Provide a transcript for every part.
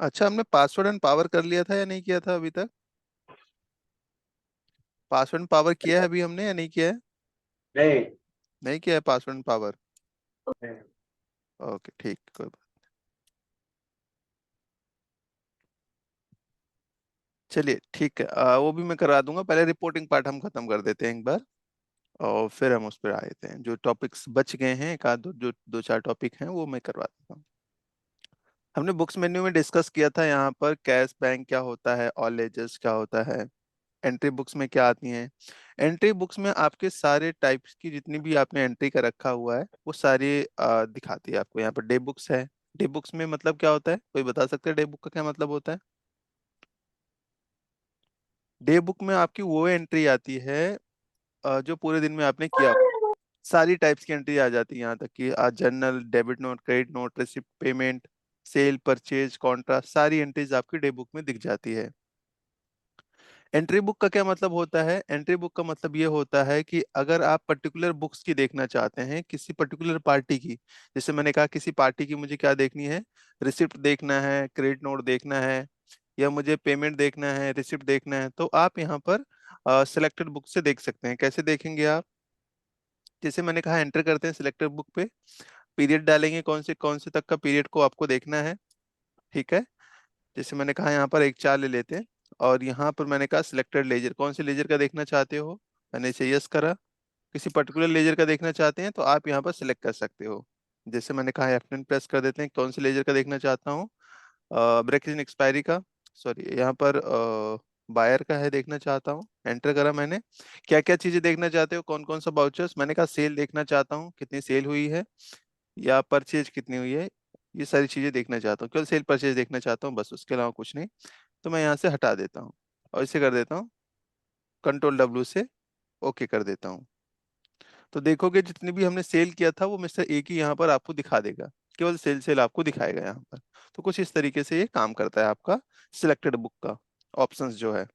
अच्छा, हमने password and power कर लिया था या नहीं किया था अभी तक? पासवर्ड एंड पावर किया है अभी हमने या नहीं किया है? नहीं। नहीं किया है पासवर्ड एंड पावर। नहीं। ओके, ठीक, कोई बात। चलिए ठीक है, वो भी मैं करा दूंगा। पहले रिपोर्टिंग पार्ट हम खत्म कर देते हैं एक बार, और फिर हम उस पर आए थे। जो टॉपिक्स बच गए हैं, एक आध दो, जो दो चार टॉपिक हैं, वो मैं करवा देता हूँ। हमने बुक्स मेन्यू में डिस्कस किया था यहाँ पर कैश बैंक क्या होता है, ऑल लेजर्स क्या होता है, एंट्री बुक्स में क्या आती हैं। एंट्री बुक्स में आपके सारे टाइप्स की जितनी भी आपने एंट्री का रखा हुआ है वो सारी दिखाती है आपको। यहाँ पर डे बुक्स है। डे बुक्स में मतलब क्या होता है, कोई बता सकते हैं डे बुक का क्या मतलब होता है? डे बुक में आपकी वो एंट्री आती है जो पूरे दिन में आपने किया। सारी टाइप्स की एंट्री आ जाती है, यहाँ तक कि journal, debit note, credit note, receipt, payment, sale, purchase, contra, सारी एंट्रीज आपकी डे बुक में दिख जाती है। एंट्री बुक का क्या मतलब होता है? एंट्री बुक का मतलब ये होता है कि अगर आप पर्टिकुलर बुक्स की देखना चाहते हैं, किसी पर्टिकुलर पार्टी की, जैसे मैंने कहा किसी पार्टी की मुझे क्या देखनी है, रिसिप्ट देखना है, क्रेडिट नोट देखना है, या मुझे पेमेंट देखना है, रिसिप्ट देखना है, तो आप यहाँ पर सिलेक्टेड बुक से देख सकते हैं। कैसे देखेंगे आप? जैसे मैंने कहा, एंटर करते हैं सिलेक्टेड बुक पे, पीरियड डालेंगे, कौन से तक का पीरियड को आपको देखना है। ठीक है, जैसे मैंने कहा यहाँ पर एक चार ले लेते हैं, और यहाँ पर मैंने कहा सिलेक्टेड लेजर, कौन से लेजर का देखना चाहते हो, मैंने इसे यस करा। किसी पर्टिकुलर लेजर का देखना चाहते हैं तो आप यहाँ पर सिलेक्ट कर सकते हो। जैसे मैंने कहा F9 प्रेस कर देते हैं, कौन से लेजर का देखना चाहता हूँ, ब्रेक इन एक्सपायरी का, सॉरी यहाँ पर बायर का है, देखना चाहता हूँ। एंटर करा मैंने। क्या क्या चीजें देखना चाहते हो, कौन कौन सा बाउचर्स, मैंने कहा सेल देखना चाहता हूँ, कितनी सेल हुई है, या परचेज कितनी हुई है, ये सारी चीजें देखना चाहता हूँ। केवल सेल परचेज देखना चाहता हूँ बस, उसके अलावा कुछ नहीं। तो मैं यहाँ से हटा देता हूँ और इसे कर देता हूँ Ctrl W से ओके कर देता हूँ। तो देखोगे जितनी भी हमने सेल किया था वो मिस्टर ए की यहाँ पर आपको दिखा देगा, केवल सेल सेल आपको दिखाएगा यहाँ पर। तो कुछ इस तरीके से ये काम करता है आपका सिलेक्टेड बुक का ऑप्शंस जो है।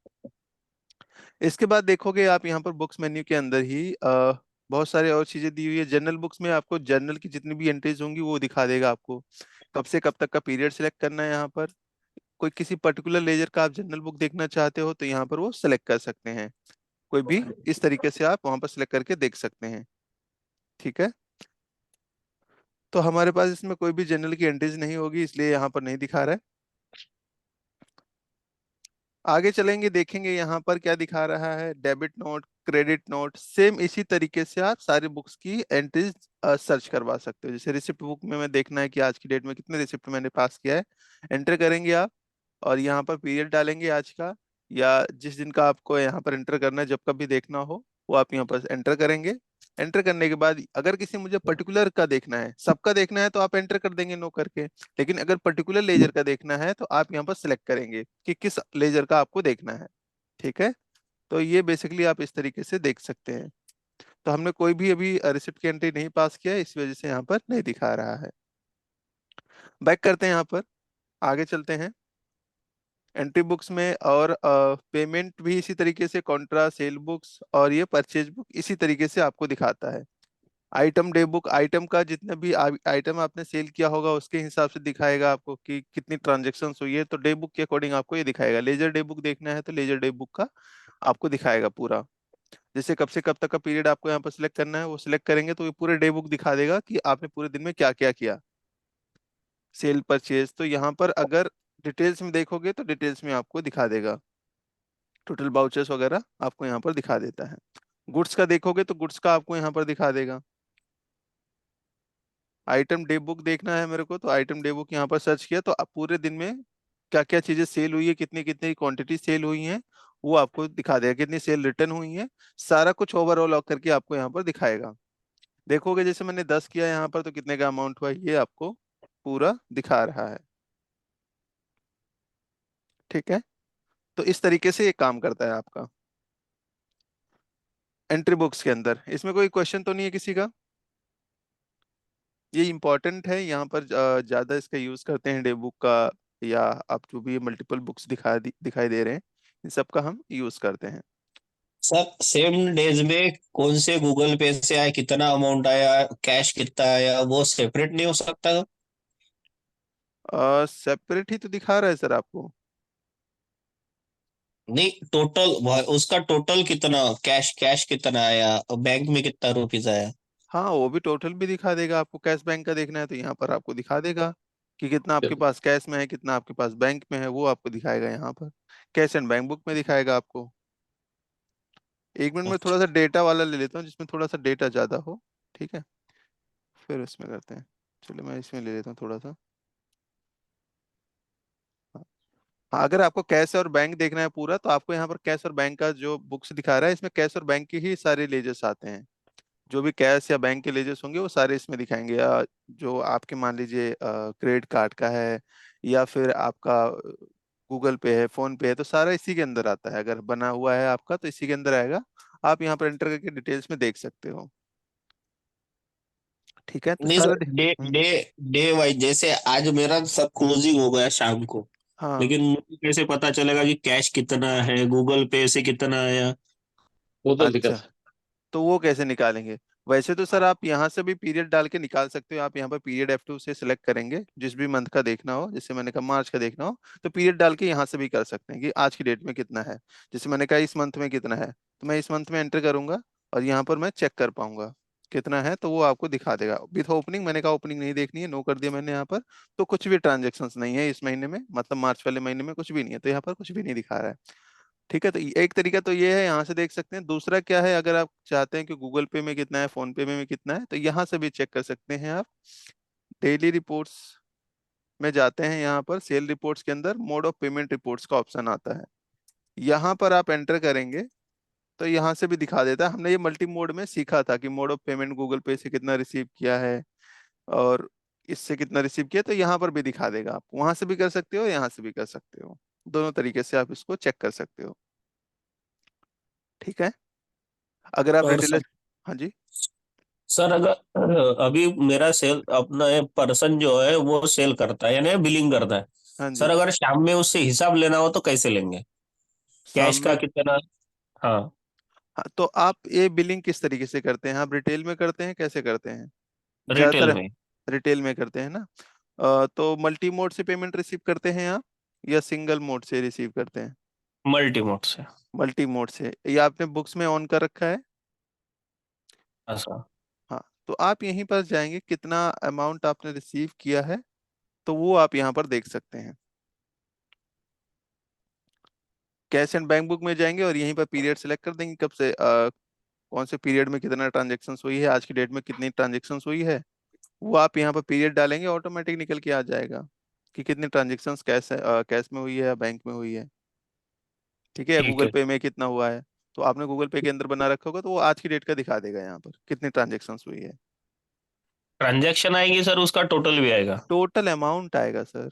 इसके बाद देखोगे आप यहाँ पर बुक्स मेन्यू के अंदर ही बहुत सारे और चीजें दी हुई है। जर्नल बुक्स में आपको जर्नल की जितनी भी एंट्रीज होंगी वो दिखा देगा आपको, कब से कब तक का पीरियड सिलेक्ट करना है यहाँ पर। कोई किसी पर्टिकुलर लेजर का आप जनरल बुक देखना चाहते हो तो यहाँ पर वो सिलेक्ट कर सकते हैं, कोई भी इस तरीके से आप वहां पर सिलेक्ट करके देख सकते हैं। ठीक है, तो हमारे पास इसमें कोई भी जनरल की एंट्रीज नहीं होगी, इसलिए यहाँ पर नहीं दिखा रहा है। आगे चलेंगे, देखेंगे यहाँ पर क्या दिखा रहा है। Debit note, credit note, same इसी तरीके से आप सारे बुक्स की एंट्रीज सर्च करवा सकते हो। जैसे रिसिप्ट बुक में मैं देखना है कि आज की डेट में कितने रिसिप्ट मैंने पास किया है, एंटर करेंगे आप, और यहाँ पर पीरियड डालेंगे आज का, या जिस दिन का आपको यहाँ पर एंटर करना है, जब कभी देखना हो वो आप यहाँ पर एंटर करेंगे। एंटर करने के बाद अगर किसी मुझे पर्टिकुलर का देखना है, सबका देखना है, तो आप एंटर कर देंगे नो करके। लेकिन अगर पर्टिकुलर लेजर का देखना है तो आप यहाँ पर सिलेक्ट करेंगे कि किस लेजर का आपको देखना है। ठीक है, तो ये बेसिकली आप इस तरीके से देख सकते हैं। तो हमने कोई भी अभी रिसिप्ट की एंट्री नहीं पास किया है, इस वजह से यहाँ पर नहीं दिखा रहा है। बैक करते हैं यहाँ पर, आगे चलते हैं एंट्री बुक्स में। और पेमेंट भी इसी तरीके से, कॉन्ट्रा, सेल बुक्स और ये परचेज बुक इसी तरीके से आपको दिखाता है। आइटम डे बुक, आइटम का जितना भी आइटम आपने सेल किया होगा उसके हिसाब से दिखाएगा आपको कि कितनी ट्रांजेक्शन हुई है, तो डे बुक के अकॉर्डिंग आपको ये दिखाएगा। लेजर डे बुक देखना है तो लेजर डे बुक का आपको दिखाएगा पूरा। जैसे कब से कब तक का पीरियड आपको यहाँ पर सिलेक्ट करना है, वो सिलेक्ट करेंगे तो ये पूरे डे बुक दिखा देगा कि आपने पूरे दिन में क्या क्या किया, सेल, परचेज। तो यहाँ पर अगर डिटेल्स में देखोगे तो डिटेल्स में आपको दिखा देगा, टोटल बाउचर्स वगैरह आपको यहाँ पर दिखा देता है। गुड्स का देखोगे तो गुड्स का आपको यहाँ पर दिखा देगा। आइटम डे बुक देखना है मेरे को, तो आइटम डे बुक यहाँ पर सर्च किया तो आप पूरे दिन में क्या क्या चीजें सेल हुई है, कितनी कितनी क्वांटिटी सेल हुई है, वो आपको दिखा देगा, कितनी सेल रिटर्न हुई है, सारा कुछ ओवरऑल करके आपको यहाँ पर दिखाएगा। देखोगे जैसे मैंने 10 किया यहाँ पर तो कितने का अमाउंट हुआ ये आपको पूरा दिखा रहा है। ठीक है, तो इस तरीके से ये काम करता है आपका एंट्री बुक्स के अंदर। इसमें कोई क्वेश्चन तो नहीं है किसी का? ये इम्पोर्टेंट है, यहाँ पर ज्यादा इसका यूज करते हैं डे बुक का, या आप जो भी मल्टीपल बुक्स दिखाई दे रहे हैं, इन सब का हम यूज करते हैं। सर सेम डेज में कौन से गूगल पे से आया, कितना अमाउंट आया, कैश कितना आया, वो सेपरेट नहीं हो सकता? सेपरेट ही तो दिखा रहा है सर आपको। नहीं, टोटल, उसका टोटल कितना, कैश कैश कितना आया और बैंक में कितना रुपीज आया? हाँ वो भी टोटल भी दिखा देगा आपको। कैश बैंक का देखना है तो यहाँ पर आपको दिखा देगा कि कितना आपके पास कैश में है, कितना आपके पास बैंक में है, वो आपको दिखाएगा यहाँ पर। कैश एंड बैंक बुक में दिखाएगा आपको। एक मिनट में थोड़ा सा डेटा वाला ले लेता हूँ जिसमें थोड़ा सा डेटा ज्यादा हो। ठीक है, फिर इसमें करते हैं। चलो मैं इसमें ले लेता हूँ थोड़ा सा। हाँ, हाँ, अगर आपको कैश और बैंक देखना है पूरा तो आपको यहाँ पर कैश और बैंक का जो बुक्स दिखा रहा है इसमें कैश और बैंक के ही सारे लेजर्स आते हैं। जो भी कैश या बैंक के लेजर्स होंगे वो सारे इसमें दिखाएंगे। या जो आपके मान लीजिए क्रेडिट कार्ड का है या फिर आपका गूगल पे है, फोन पे है, तो सारा इसी के अंदर आता है। अगर बना हुआ है आपका तो इसी के अंदर आएगा। आप यहाँ पर एंटर करके डिटेल्स में देख सकते हो। ठीक है, तो नहीं सारा सर, डे हम्म, डे डे वाइज, जैसे आज मेरा सब क्लोजिंग हो गया शाम को, हाँ। लेकिन मुझे कैसे पता चलेगा कि कैश कितना है, गूगल पे से कितना आया? वो तो अच्छा, दिक्कत है। तो वो कैसे निकालेंगे? वैसे तो सर आप यहाँ से भी पीरियड डाल के निकाल सकते हो। आप यहाँ पर पीरियड F2 से सिलेक्ट करेंगे, जिस भी मंथ का देखना हो, जैसे मैंने कहा मार्च का देखना हो तो पीरियड डाल के यहाँ से भी कर सकते हैं कि आज की डेट में कितना है। जैसे मैंने कहा इस मंथ में कितना है, तो मैं इस मंथ में एंटर करूंगा और यहाँ पर मैं चेक कर पाऊंगा कितना है, तो वो आपको दिखा देगा विथ ओपनिंग। मैंने कहा ओपनिंग नहीं देखनी है, नो कर दिया मैंने यहाँ पर। तो कुछ भी ट्रांजेक्शन्स नहीं है इस महीने में, मतलब मार्च वाले महीने में कुछ भी नहीं है, तो यहाँ पर कुछ भी नहीं दिखा रहा है। ठीक है, तो एक तरीका तो ये है, यहाँ से देख सकते हैं। दूसरा क्या है, अगर आप चाहते हैं कि गूगल पे में कितना है, फोन पे में कितना है, तो यहाँ से भी चेक कर सकते हैं आप। डेली रिपोर्ट्स में जाते हैं, यहाँ पर सेल रिपोर्ट्स के अंदर मोड ऑफ पेमेंट रिपोर्ट्स का ऑप्शन आता है। यहाँ पर आप एंटर करेंगे तो यहाँ से भी दिखा देता है। हमने ये मल्टी मोड में सीखा था कि मोड ऑफ पेमेंट गूगल पे से कितना रिसीव किया है और इससे कितना रिसीव किया, तो यहाँ पर भी दिखा देगा। आप वहां से भी कर सकते हो, यहाँ से भी कर सकते हो। दोनों तरीके से आप इसको चेक कर सकते हो। ठीक है, अगर आप और सर, रिटेलर। हाँ जी। सर अगर अभी मेरा सेल अपना पर्सन जो है वो सेल करता है यानी बिलिंग करता है, हाँ सर जी। अगर शाम में उससे हिसाब लेना हो तो कैसे लेंगे? शाम कैश का में। कितना? हाँ। हाँ, तो आप ये बिलिंग किस तरीके से करते हैं? आप रिटेल में करते हैं, कैसे करते हैं? रिटेल ज्यादातर में। रिटेल में करते हैं ना। तो मल्टी मोड से पेमेंट रिसीव करते हैं आप या सिंगल मोड से रिसीव करते हैं? मल्टी मोड से। मल्टी मोड से। ये आपने बुक्स में ऑन कर रखा है? ऐसा। हाँ, तो आप यहीं पर जाएंगे, कितना अमाउंट आपने रिसीव किया है तो वो आप यहाँ पर देख सकते हैं। कैश एंड बैंक बुक में जाएंगे और यहीं पर पीरियड सेलेक्ट कर देंगे, कब से कौन से पीरियड में कितना ट्रांजेक्शन हुई है, आज की डेट में कितनी ट्रांजेक्शन हुई है। वो आप यहाँ पर पीरियड डालेंगे, ऑटोमेटिक निकल के आ जाएगा कि कितनी ट्रांजेक्शन्स कैश है, कैश में हुई है या बैंक में हुई है। ठीक है, या ठीक गूगल है। पे में कितना हुआ है। तो आपने गूगल पे के अंदर बना रखा होगा तो वो आज की डेट का दिखा देगा यहाँ पर कितनी ट्रांजेक्शन्स हुई है। ट्रांजैक्शन आएगी सर, उसका टोटल भी आएगा? टोटल अमाउंट आएगा सर,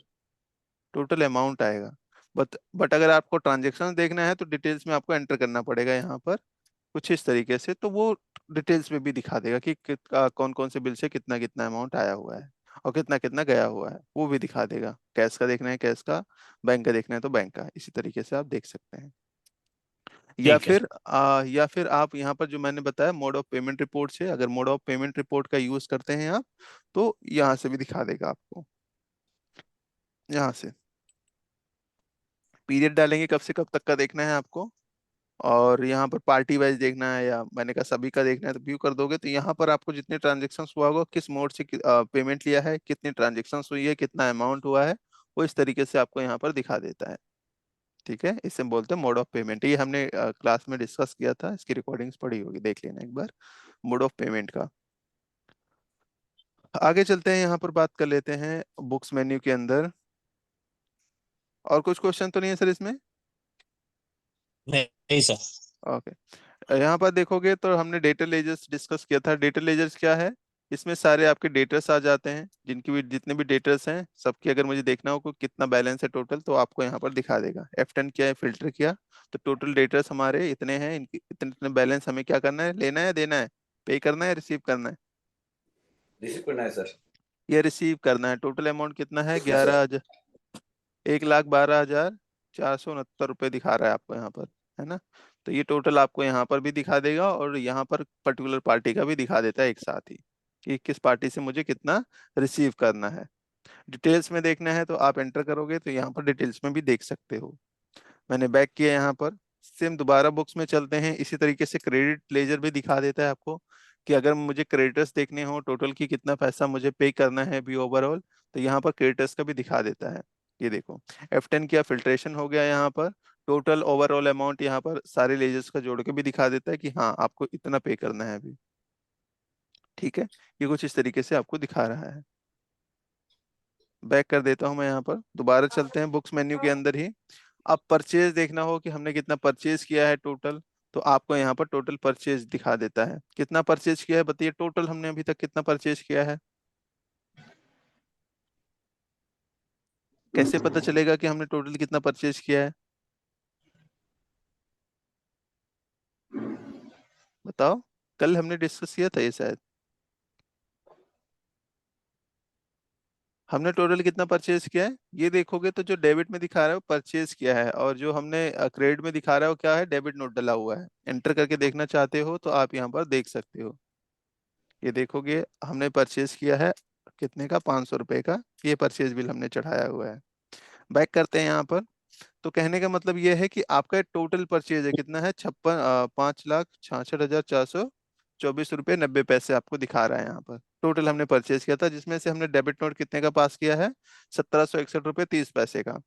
टोटल अमाउंट आएगा। बट अगर आपको ट्रांजेक्शन देखना है तो डिटेल्स में आपको एंटर करना पड़ेगा यहाँ पर कुछ इस तरीके से, तो वो डिटेल्स में भी दिखा देगा कि कौन कौन से बिल से कितना कितना अमाउंट आया हुआ है और कितना कितना गया हुआ है, वो भी दिखा देगा। कैश का देखना है कैश का, बैंक का देखना है तो बैंक का, इसी तरीके से आप देख सकते हैं। ठीक है। या फिर आप यहाँ पर जो मैंने बताया मोड ऑफ पेमेंट रिपोर्ट से, अगर मोड ऑफ पेमेंट रिपोर्ट का यूज करते हैं आप तो यहाँ से भी दिखा देगा आपको। यहाँ से पीरियड डालेंगे कब से कब तक का देखना है आपको, और यहाँ पर पार्टी वाइज देखना है या मैंने कहा सभी का देखना है, तो व्यू कर दोगे तो यहाँ पर आपको जितने ट्रांजेक्शन हुआ होगा, किस मोड से पेमेंट लिया है, कितनी ट्रांजेक्शन हुई है, कितना अमाउंट हुआ है, वो इस तरीके से आपको यहाँ पर दिखा देता है। ठीक है, इसे बोलते हैं मोड ऑफ पेमेंट। ये हमने क्लास में डिस्कस किया था, इसकी रिकॉर्डिंग्स पड़ी होगी, देख लेना एक बार मोड ऑफ पेमेंट का। आगे चलते हैं, यहाँ पर बात कर लेते हैं बुक्स मेन्यू के अंदर। और कुछ क्वेश्चन तो नहीं है सर इसमें? नहीं नहीं सर। ओके, यहाँ पर देखोगे तो हमने डेटा लेजर्स डिस्कस किया था। डेटा लेजर्स क्या है? इसमें सारे आपके डेटर्स आ जाते हैं, जिनकी भी जितने भी डेटर्स हैं सबकी अगर मुझे देखना हो कि कितना बैलेंस है टोटल, तो आपको यहाँ पर दिखा देगा। F10 किया है, फिल्टर किया, तो टोटल डेटर्स हमारे इतने हैं, इनकी इतने इतने बैलेंस हमें क्या करना है, लेना है, देना है, पे करना है, रिसीव करना है। रिसीव करना है सर। ये रिसीव करना है। टोटल अमाउंट कितना है, यस सर। 1,12,469 रुपये दिखा रहा है आपको यहाँ पर, है ना। तो ये टोटल आपको यहाँ पर भी दिखा देगा और यहाँ पर पर्टिकुलर पार्टी का भी दिखा देता है एक साथ ही कि किस पार्टी से मुझे कितना रिसीव करना है। डिटेल्स में देखना है तो आप एंटर करोगे तो यहाँ पर डिटेल्स में भी देख सकते हो। मैंने बैक किया यहाँ पर। सेम दोबारा बुक्स में चलते हैं, इसी तरीके से क्रेडिट लेजर भी दिखा देता है आपको कि अगर मुझे क्रेडिटर्स देखने हो टोटल की कितना पैसा मुझे पे करना है भी ओवरऑल, तो यहाँ पर क्रेडिटर्स का भी दिखा देता है। ये देखो, F10 किया, फिल्ट्रेशन हो गया यहाँ पर, टोटल ओवरऑल अमाउंट यहाँ पर सारे लेजर्स का जोड़ के भी दिखा देता है कि हाँ आपको इतना पे करना है अभी। ठीक है, ये कुछ इस तरीके से आपको दिखा रहा है। बैक कर देता हूँ मैं यहाँ पर, दोबारा चलते हैं बुक्स मेन्यू के अंदर ही। अब परचेज देखना हो कि हमने कितना परचेज किया है टोटल, तो आपको यहाँ पर टोटल परचेज दिखा देता है। कितना परचेज किया है बताइए, टोटल हमने अभी तक कितना परचेज किया है? कैसे पता चलेगा कि हमने टोटल कितना परचेज किया है? बताओ, कल हमने डिस्कस किया था ये शायद। हमने टोटल कितना परचेज किया है ये देखोगे तो जो डेबिट में दिखा रहा है वो परचेज किया है, और जो हमने क्रेडिट में दिखा रहा है वो क्या है, डेबिट नोट डला हुआ है। एंटर करके देखना चाहते हो तो आप यहाँ पर देख सकते हो। ये देखोगे हमने परचेज किया है कितने का, 500 रुपये का, ये परचेज बिल हमने चढ़ाया हुआ है। बैक करते हैं यहाँ पर। तो कहने का मतलब ये है कि आपका टोटल परचेज है कितना है, 5,66,64,424 रुपये 90 पैसे आपको दिखा रहा है यहाँ पर। टोटल हमने परचेज किया था, जिसमें से हमने डेबिट नोट कितने का पास किया है, 1761 रुपये 30 पैसे का।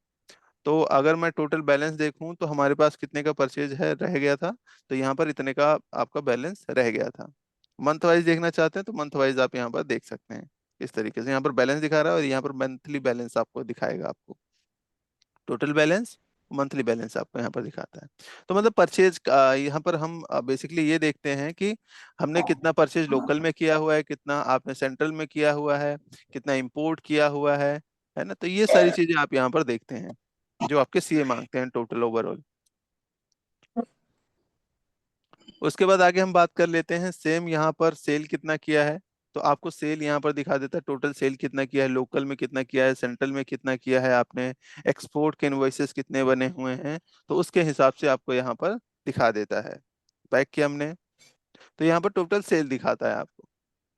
तो अगर मैं टोटल बैलेंस देखूं तो हमारे पास कितने का परचेज है रह गया था, तो यहाँ पर इतने का आपका बैलेंस रह गया था। मंथ वाइज देखना चाहते हैं तो मंथ वाइज आप यहाँ पर देख सकते हैं। इस तरीके से यहाँ पर बैलेंस दिखा रहा है और यहाँ पर मंथली बैलेंस आपको दिखाएगा, आपको टोटल बैलेंस, मंथली बैलेंस आपको यहाँ पर दिखाता है। तो मतलब परचेज यहाँ पर हम बेसिकली ये देखते हैं कि हमने कितना परचेज लोकल में किया हुआ है, कितना आपने सेंट्रल में किया हुआ है, कितना इंपोर्ट किया हुआ है ना। तो ये सारी चीजें आप यहाँ पर देखते हैं जो आपके सीए मांगते हैं टोटल ओवरऑल। उसके बाद आगे हम बात कर लेते हैं, सेम यहाँ पर सेल कितना किया है, तो आपको सेल यहाँ पर दिखा देता है, टोटल सेल कितना किया है, लोकल में कितना किया है, सेंट्रल में कितना किया है आपने, एक्सपोर्ट के इनवॉइसेस कितने बने हुए हैं, तो उसके हिसाब से आपको यहाँ पर दिखा देता है। बैक किया हमने, तो यहाँ पर टोटल सेल दिखाता है आपको।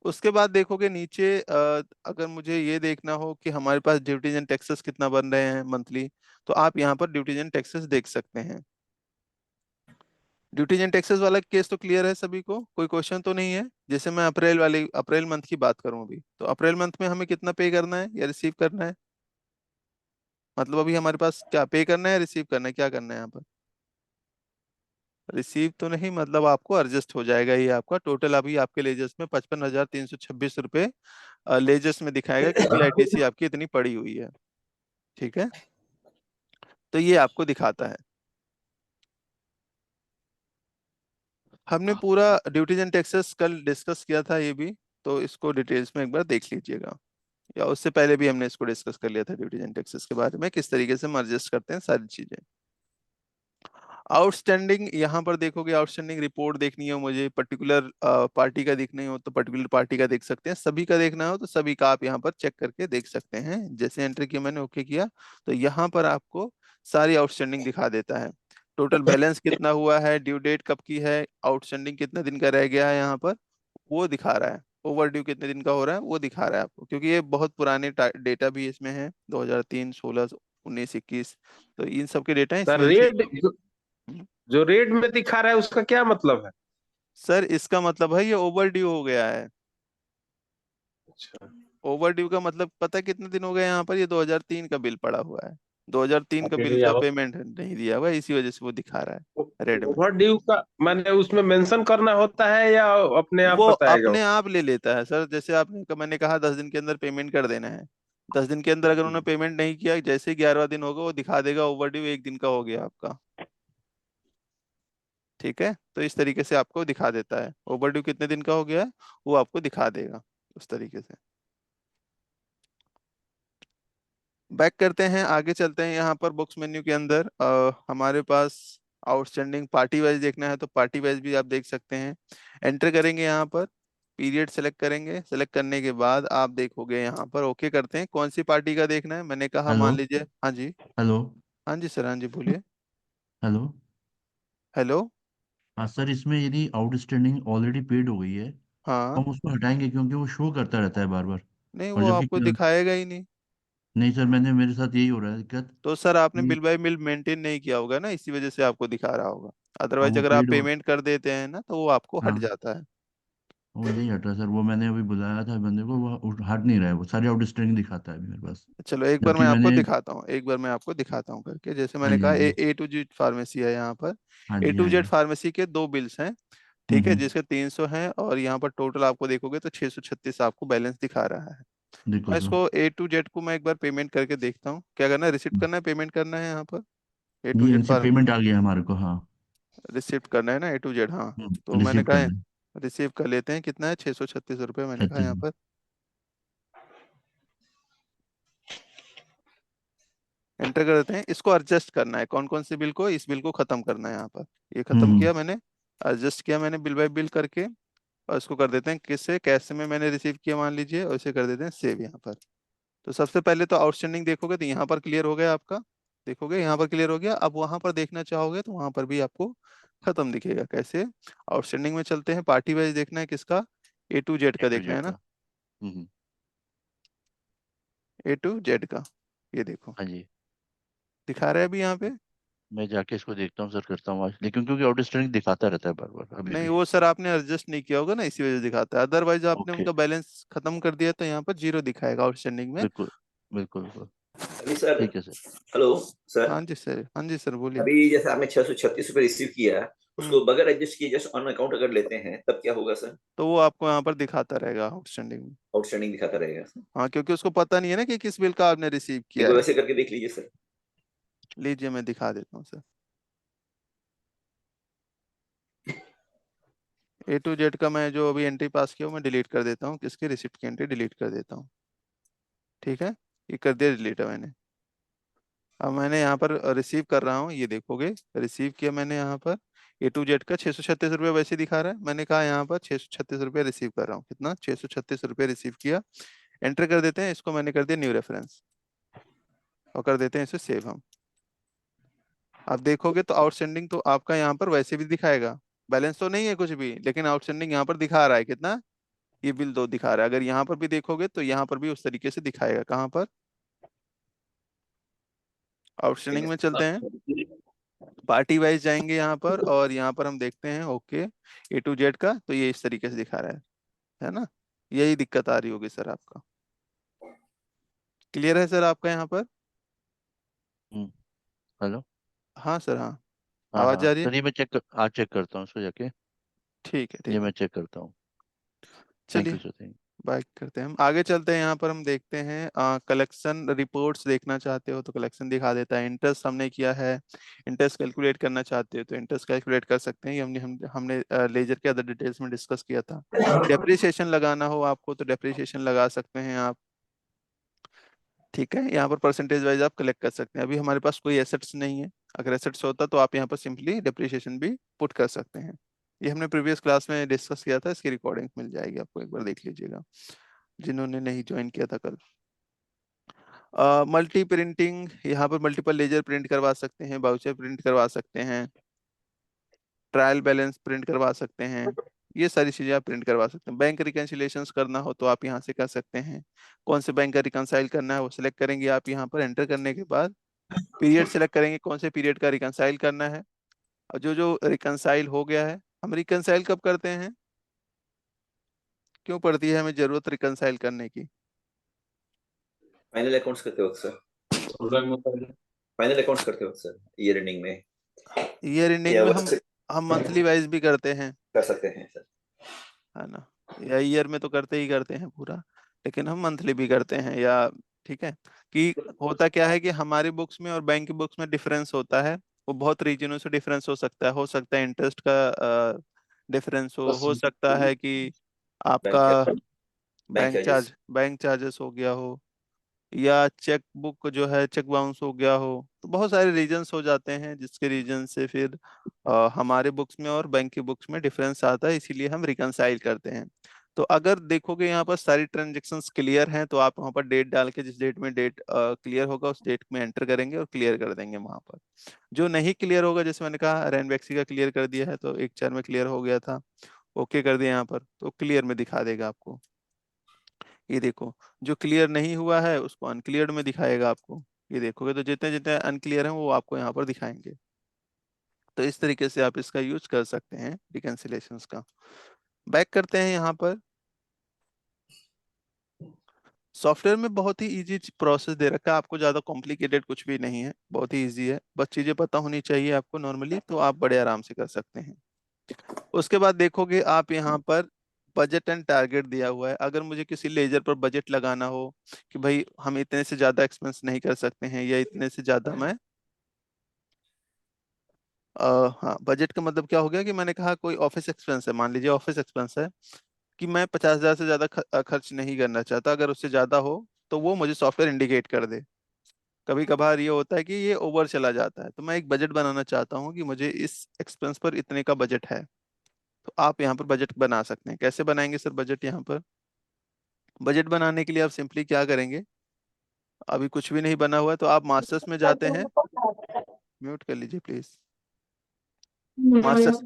उसके बाद देखोगे नीचे, अगर मुझे ये देखना हो कि हमारे पास ड्यूटीज एंड टैक्सेस कितना बन रहे हैं मंथली, तो आप यहाँ पर ड्यूटीज एंड टैक्सेस देख सकते हैं। ड्यूटीज एंड टैक्सेस वाला केस तो क्लियर है सभी को, कोई क्वेश्चन तो नहीं है। जैसे मैं अप्रैल मंथ की बात करूं अभी, तो अप्रैल मंथ में हमें कितना पे करना है या रिसीव करना है, मतलब अभी हमारे पास क्या पे करना है, रिसीव करना है, क्या करना है यहाँ पर? रिसीव तो नहीं, मतलब आपको एडजस्ट हो जाएगा ये आपका टोटल, अभी आपके लेजर्स में 55,326 रुपये लेजर्स में दिखाएगा कि पीआईटीसी आपकी इतनी पड़ी हुई है। ठीक है, तो ये आपको दिखाता है। हमने पूरा ड्यूटीज एंड टैक्सेस कल डिस्कस किया था ये भी, तो इसको डिटेल्स में एक बार देख लीजिएगा, या उससे पहले भी हमने इसको डिस्कस कर लिया था ड्यूटीज एंड टैक्सेस के बारे में, किस तरीके से हम एडजस्ट करते हैं सारी चीजें। आउटस्टैंडिंग, यहाँ पर देखोगे आउटस्टैंडिंग रिपोर्ट देखनी हो मुझे, पर्टिकुलर पार्टी का देखनी हो तो पर्टिकुलर पार्टी का देख सकते हैं, सभी का देखना हो तो सभी का आप यहाँ पर चेक करके देख सकते हैं। जैसे एंटर किया मैंने, ओके किया, तो यहाँ पर आपको सारी आउटस्टैंडिंग दिखा देता है। टोटल बैलेंस कितना हुआ है, ड्यू डेट कब की है, आउटस्टैंडिंग कितना दिन का रह गया है यहाँ पर, वो दिखा रहा है। ओवर ड्यू कितने दिन का हो रहा है वो दिखा रहा है आपको, क्योंकि ये बहुत पुराने डेटा भी इसमें है, 2003, 16, 19, 21, तो इन सब के डेटा सर इसमें इसी। रेड जो रेड में दिखा रहा है उसका क्या मतलब है? सर इसका मतलब है ये ओवर ड्यू हो गया है। अच्छा। ओवर ड्यू का मतलब पता है कितने दिन हो गए यहाँ पर, ये 2003 का बिल पड़ा हुआ है, 2003 का बिल अभी का आप पेमेंट नहीं दिया हुआ है, इसी वजह से वो दिखा रहा है रेड में। ओवर ड्यू का मैंने उसमें मेंशन करना होता है या अपने आप वो बताएगा अपने वो? आप ले लेता है सर, जैसे आपने मैंने कहा 10 दिन के अंदर पेमेंट कर देना है, 10 दिन के अंदर अगर उन्होंने पेमेंट नहीं किया, जैसे 11वां दिन होगा वो दिखा देगा ओवर ड्यू 1 दिन का हो गया आपका। ठीक है, तो इस तरीके से आपको दिखा देता है ओवर ड्यू कितने दिन का हो गया है, वो आपको दिखा देगा उस तरीके से। बैक करते हैं, आगे चलते हैं, यहाँ पर बुक्स मेन्यू के अंदर हमारे पास आउटस्टैंडिंग पार्टी वाइज देखना है तो पार्टी वाइज भी आप देख सकते हैं। एंटर करेंगे यहाँ पर, पीरियड सेलेक्ट करेंगे, सेलेक्ट करने के बाद आप देखोगे यहाँ पर, ओके करते हैं, कौन सी पार्टी का देखना है, मैंने कहा हेलो। मान लीजिए, हाँ जी। हेलो। हाँ जी सर, हाँ जी बोलिए। हेलो। हेलो। हाँ सर, इसमें यदि आउटस्टैंडिंग ऑलरेडी पेड हो गई है तो हाँ, हम उसको हटाएंगे क्योंकि वो शो करता रहता है बार बार। नहीं और वो जबकि आपको दिखाएगा ही नहीं। नहीं सर, मैंने मेरे साथ यही हो रहा है दिक्कत तो सर आपने कि बिल बाय बिल मेंटेन नहीं किया होगा ना, इसी वजह से आपको दिखा रहा होगा। हाँ अदरवाइज वो अगर आप पेड हो। पेमेंट कर देते हैं ना तो वो आपको हट हाँ जाता है। वो यही हट रहा है सर, वो मैंने अभी बुलाया था बंदे को, वो हट नहीं रहा है, वो सारी आउटस्टैंडिंग दिखाता है अभी मेरे पास। चलो एक बार जबकि मैं आपको मैंने, दिखाता हूँ, एक बार मैं आपको दिखाता हूँ करके। जैसे हाँ मैंने जी कहा हाँ जी, ए टू जेड फार्मेसी है यहाँ पर। हाँ ए जी टू हाँ जेड जी। फार्मेसी के दो बिल्स हैं, ठीक है, हम्म। जिसके 300 हैं, और यहाँ पर टोटल आपको देखोगे तो 636 आपको बैलेंस दिखा रहा है। देखो मैं सर। इसको ए टू जेड को मैं एक बार पेमेंट करके देखता हूँ, क्या करना है, रिसिप्ट करना है, पेमेंट करना है यहाँ पर। ए टू ये जेड इनसे फार्म पेमेंट आ गया हमारे को, हाँ। रिसिप्ट करना है ना, ए टू जेड, हाँ। तो मैंने रिसीव कहा करना है। रिसीव कर लेते हैं, कितना है, 636 रुपये मैंने कहा 36। यहाँ पर। एंटर कर देते हैं, इसको एडजस्ट करना है, कौन कौन से बिल को, इस बिल को खत्म करना है यहाँ पर। ये खत्म हम्म। किया मैंने, एडजस्ट किया मैंने बिल बाय बिल करके, और इसको कर देते हैं किससे, कैश में मैंने रिसीव किया मान लीजिए, और इसे कर देते हैं सेव यहाँ पर। तो सबसे पहले तो आउटस्टैंडिंग देखोगे तो यहाँ पर क्लियर हो गया आपका, देखोगे यहाँ पर क्लियर हो गया। अब वहां पर देखना चाहोगे तो वहां पर भी आपको खत्म दिखेगा। कैसे, आउटस्टैंडिंग में चलते हैं, पार्टी वाइज देखना है किसका, ए टू जेड ए का टू देखना है जेड ना, का। हम्म। ए टू जेड का। ये देखो हाँ जी। दिखा रहा है अभी यहाँ पे। मैं जाके इसको देखता हूँ सर, करता हूँ आज, लेकिन क्योंकि आउटस्टैंडिंग दिखाता रहता है बार बार अभी नहीं भी। वो सर आपने एडजस्ट नहीं किया होगा ना, इसी वजह से दिखाता है, अदरवाइज आपने ओके। उनका बैलेंस खत्म कर दिया तो यहाँ पर जीरो दिखाएगा आउटस्टैंडिंग में। बिल्कुल बिल्कुल बिल्कुल। अभी सर, ठीक है सर। हेलो सर, हाँ जी सर, हाँ जी सर, बोलिए। अभी जैसे आपने 636 रुपये रिसीव किया, हम्म। उसको बगैर एडजस्ट किए जस्ट ऑन अकाउंट अगर लेते हैं तब क्या होगा सर? तो वो आपको यहाँ पर दिखाता रहेगा आउटस्टैंडिंग में। आउटस्टैंडिंग दिखाता रहेगा सर। हाँ, क्योंकि उसको पता नहीं है ना कि किस बिल का आपने रिसीव एक किया बार है। वैसे करके देख लीजिए सर। लीजिए मैं दिखा देता हूँ सर। ए टू जेड का मैं जो अभी एंट्री पास किया हूँ मैं डिलीट कर देता हूँ, किसकी, रिसिप्ट की एंट्री डिलीट कर देता हूँ। ठीक है, ये कर दिया डिलीट है मैंने। अब मैंने यहाँ पर रिसीव कर रहा हूँ, ये देखोगे रिसीव किया मैंने यहाँ पर। ए टू जेड का 636 रुपये वैसे दिखा रहा है, मैंने कहा यहाँ पर 636 रुपये रिसीव कर रहा हूँ, कितना, 636 रुपये रिसीव किया। एंटर कर देते हैं, इसको मैंने कर दिया न्यू रेफरेंस, और कर देते हैं इसे सेव हम। आप देखोगे तो आउटस्टैंडिंग तो आपका यहाँ पर वैसे भी दिखाएगा, बैलेंस तो नहीं है कुछ भी, लेकिन आउटस्टैंडिंग यहाँ पर दिखा रहा है कितना, ये बिल दो दिखा रहा है। अगर यहाँ पर भी देखोगे तो यहाँ पर भी उस तरीके से दिखाएगा। कहाँ पर, आउटस्टैंडिंग में चलते हैं, पार्टी वाइज जाएंगे यहाँ पर, और यहाँ पर हम देखते हैं ओके ए टू जेड का, तो ये इस तरीके से दिखा रहा है ना। यही दिक्कत आ रही होगी सर आपका। क्लियर है सर आपका यहाँ पर। हम्म। हेलो। हाँ सर, हाँ, हाँ आवाज हाँ आ रही है। सर, ये मैं आज चेक करता हूँ इसको जाके। ठीक है, ये ठीक है। मैं चेक करता हूँ। थैंक चलिए यू सर, थैंक बाइक करते हैं, हम आगे चलते हैं। यहाँ पर हम देखते हैं कलेक्शन रिपोर्ट्स देखना चाहते हो तो कलेक्शन दिखा देता है। इंटरेस्ट हमने किया है, इंटरेस्ट कैलकुलेट करना चाहते हो तो इंटरेस्ट कैलकुलेट कर सकते हैं, ये हमने लेजर के अदर डिटेल्स में डिस्कस किया था। डेप्रिसिएशन लगाना हो आपको तो डेप्रिसिएशन लगा सकते हैं आप। ठीक है, यहाँ पर परसेंटेज वाइज आप कलेक्ट कर सकते हैं। अभी हमारे पास कोई एसेट्स नहीं है, अगर एसेट्स होता तो आप यहाँ पर सिंपली डेप्रिसिएशन भी पुट कर सकते हैं। ये हमने प्रीवियस क्लास में डिस्कस किया था, इसकी रिकॉर्डिंग मिल जाएगी आपको, एक बार देख लीजिएगा जिन्होंने नहीं ज्वाइन किया था कल। मल्टी प्रिंटिंग, यहाँ पर मल्टीपल लेजर प्रिंट करवा सकते हैं, बाउचर प्रिंट करवा सकते हैं, ट्रायल बैलेंस प्रिंट करवा सकते हैं, ये सारी चीजें आप प्रिंट करवा सकते हैं। बैंक रिकन्सिलेशंस करना हो तो आप यहाँ से कर सकते हैं। कौन से बैंक का रिकनसाइल करना है वो सिलेक्ट करेंगे आप, यहाँ पर एंटर करने के बाद पीरियड सिलेक्ट करेंगे कौन से पीरियड का रिकनसाइल करना है। और जो जो रिकनसाइल हो गया है, हम रिकनसाइल कब करते हैं, क्यों पड़ती है हमें जरूरत रिकनसाइल करने की। फाइनल अकाउंट्स करते वक्त सर, फाइनल अकाउंट्स करते वक्त सर, ईयर एंडिंग में ईयर एंडिंग या में वर्ष हम मंथली वाइज भी करते हैं, कर सकते हैं सर। है ना, या ईयर में तो करते ही करते हैं पूरा, लेकिन हम मंथली भी करते हैं या, ठीक है। कि होता क्या है कि हमारी बुक्स में और बैंक की बुक्स में डिफरेंस होता है, वो बहुत रीजनों से डिफरेंस हो सकता है इंटरेस्ट का डिफरेंस हो सकता है कि आपका bank bank charges. Bank charges हो गया हो, या चेक बुक जो है चेक बाउंस हो गया हो, तो बहुत सारे रीजंस हो जाते हैं जिसके रीजन से फिर हमारे बुक्स में और बैंक की बुक्स में डिफरेंस आता है, इसीलिए हम रिकनसाइल करते हैं। तो अगर देखोगे यहाँ पर सारी ट्रांजेक्शन्स क्लियर हैं तो आप वहाँ पर डेट डाल के जिस डेट में डेट क्लियर होगा उस डेट में एंटर करेंगे और क्लियर कर देंगे वहाँ पर। जो नहीं क्लियर होगा, जैसे मैंने कहा रैनबैक्सी का क्लियर कर दिया है तो 1/4 में क्लियर हो गया था, ओके कर दिया यहाँ पर तो क्लियर में दिखा देगा आपको। ये देखो, जो क्लियर नहीं हुआ है उसको अनक्लियर्ड में दिखाएगा आपको। ये देखोगे तो जितने जितने अनक्लियर हैं वो आपको यहाँ पर दिखाएंगे। तो इस तरीके से आप इसका यूज कर सकते हैं रिकंसिलेशंस का। बैक करते हैं यहाँ पर। सॉफ्टवेयर में बहुत ही इजी प्रोसेस दे रखा है आपको, ज्यादा कॉम्प्लिकेटेड कुछ भी नहीं है, बहुत ही इजी है, बस चीजें पता होनी चाहिए आपको नॉर्मली, तो आप बड़े आराम से कर सकते हैं। उसके बाद देखोगे आप यहाँ पर बजट एंड टारगेट दिया हुआ है। अगर मुझे किसी लेजर पर बजट लगाना हो कि भाई हम इतने से ज्यादा एक्सपेंस नहीं कर सकते हैं, या इतने से ज्यादा मैं हाँ, बजट का मतलब क्या हो गया कि मैंने कहा कोई ऑफिस एक्सपेंस है, मान लीजिए ऑफिस एक्सपेंस है कि मैं 50,000 से ज्यादा खर्च नहीं करना चाहता, अगर उससे ज्यादा हो तो वो मुझे सॉफ्टवेयर इंडिकेट कर दे। कभी कभार ये होता है कि ये ओवर चला जाता है, तो मैं एक बजट बनाना चाहता हूँ कि मुझे इस एक्सपेंस पर इतने का बजट है। तो आप यहाँ पर बजट बना सकते हैं। कैसे बनाएंगे सर बजट? यहाँ पर बजट बनाने के लिए आप सिंपली क्या करेंगे, अभी कुछ भी नहीं बना हुआ है तो आप मास्टर्स में जाते हैं। म्यूट कर लीजिए प्लीज। मास्टर्स,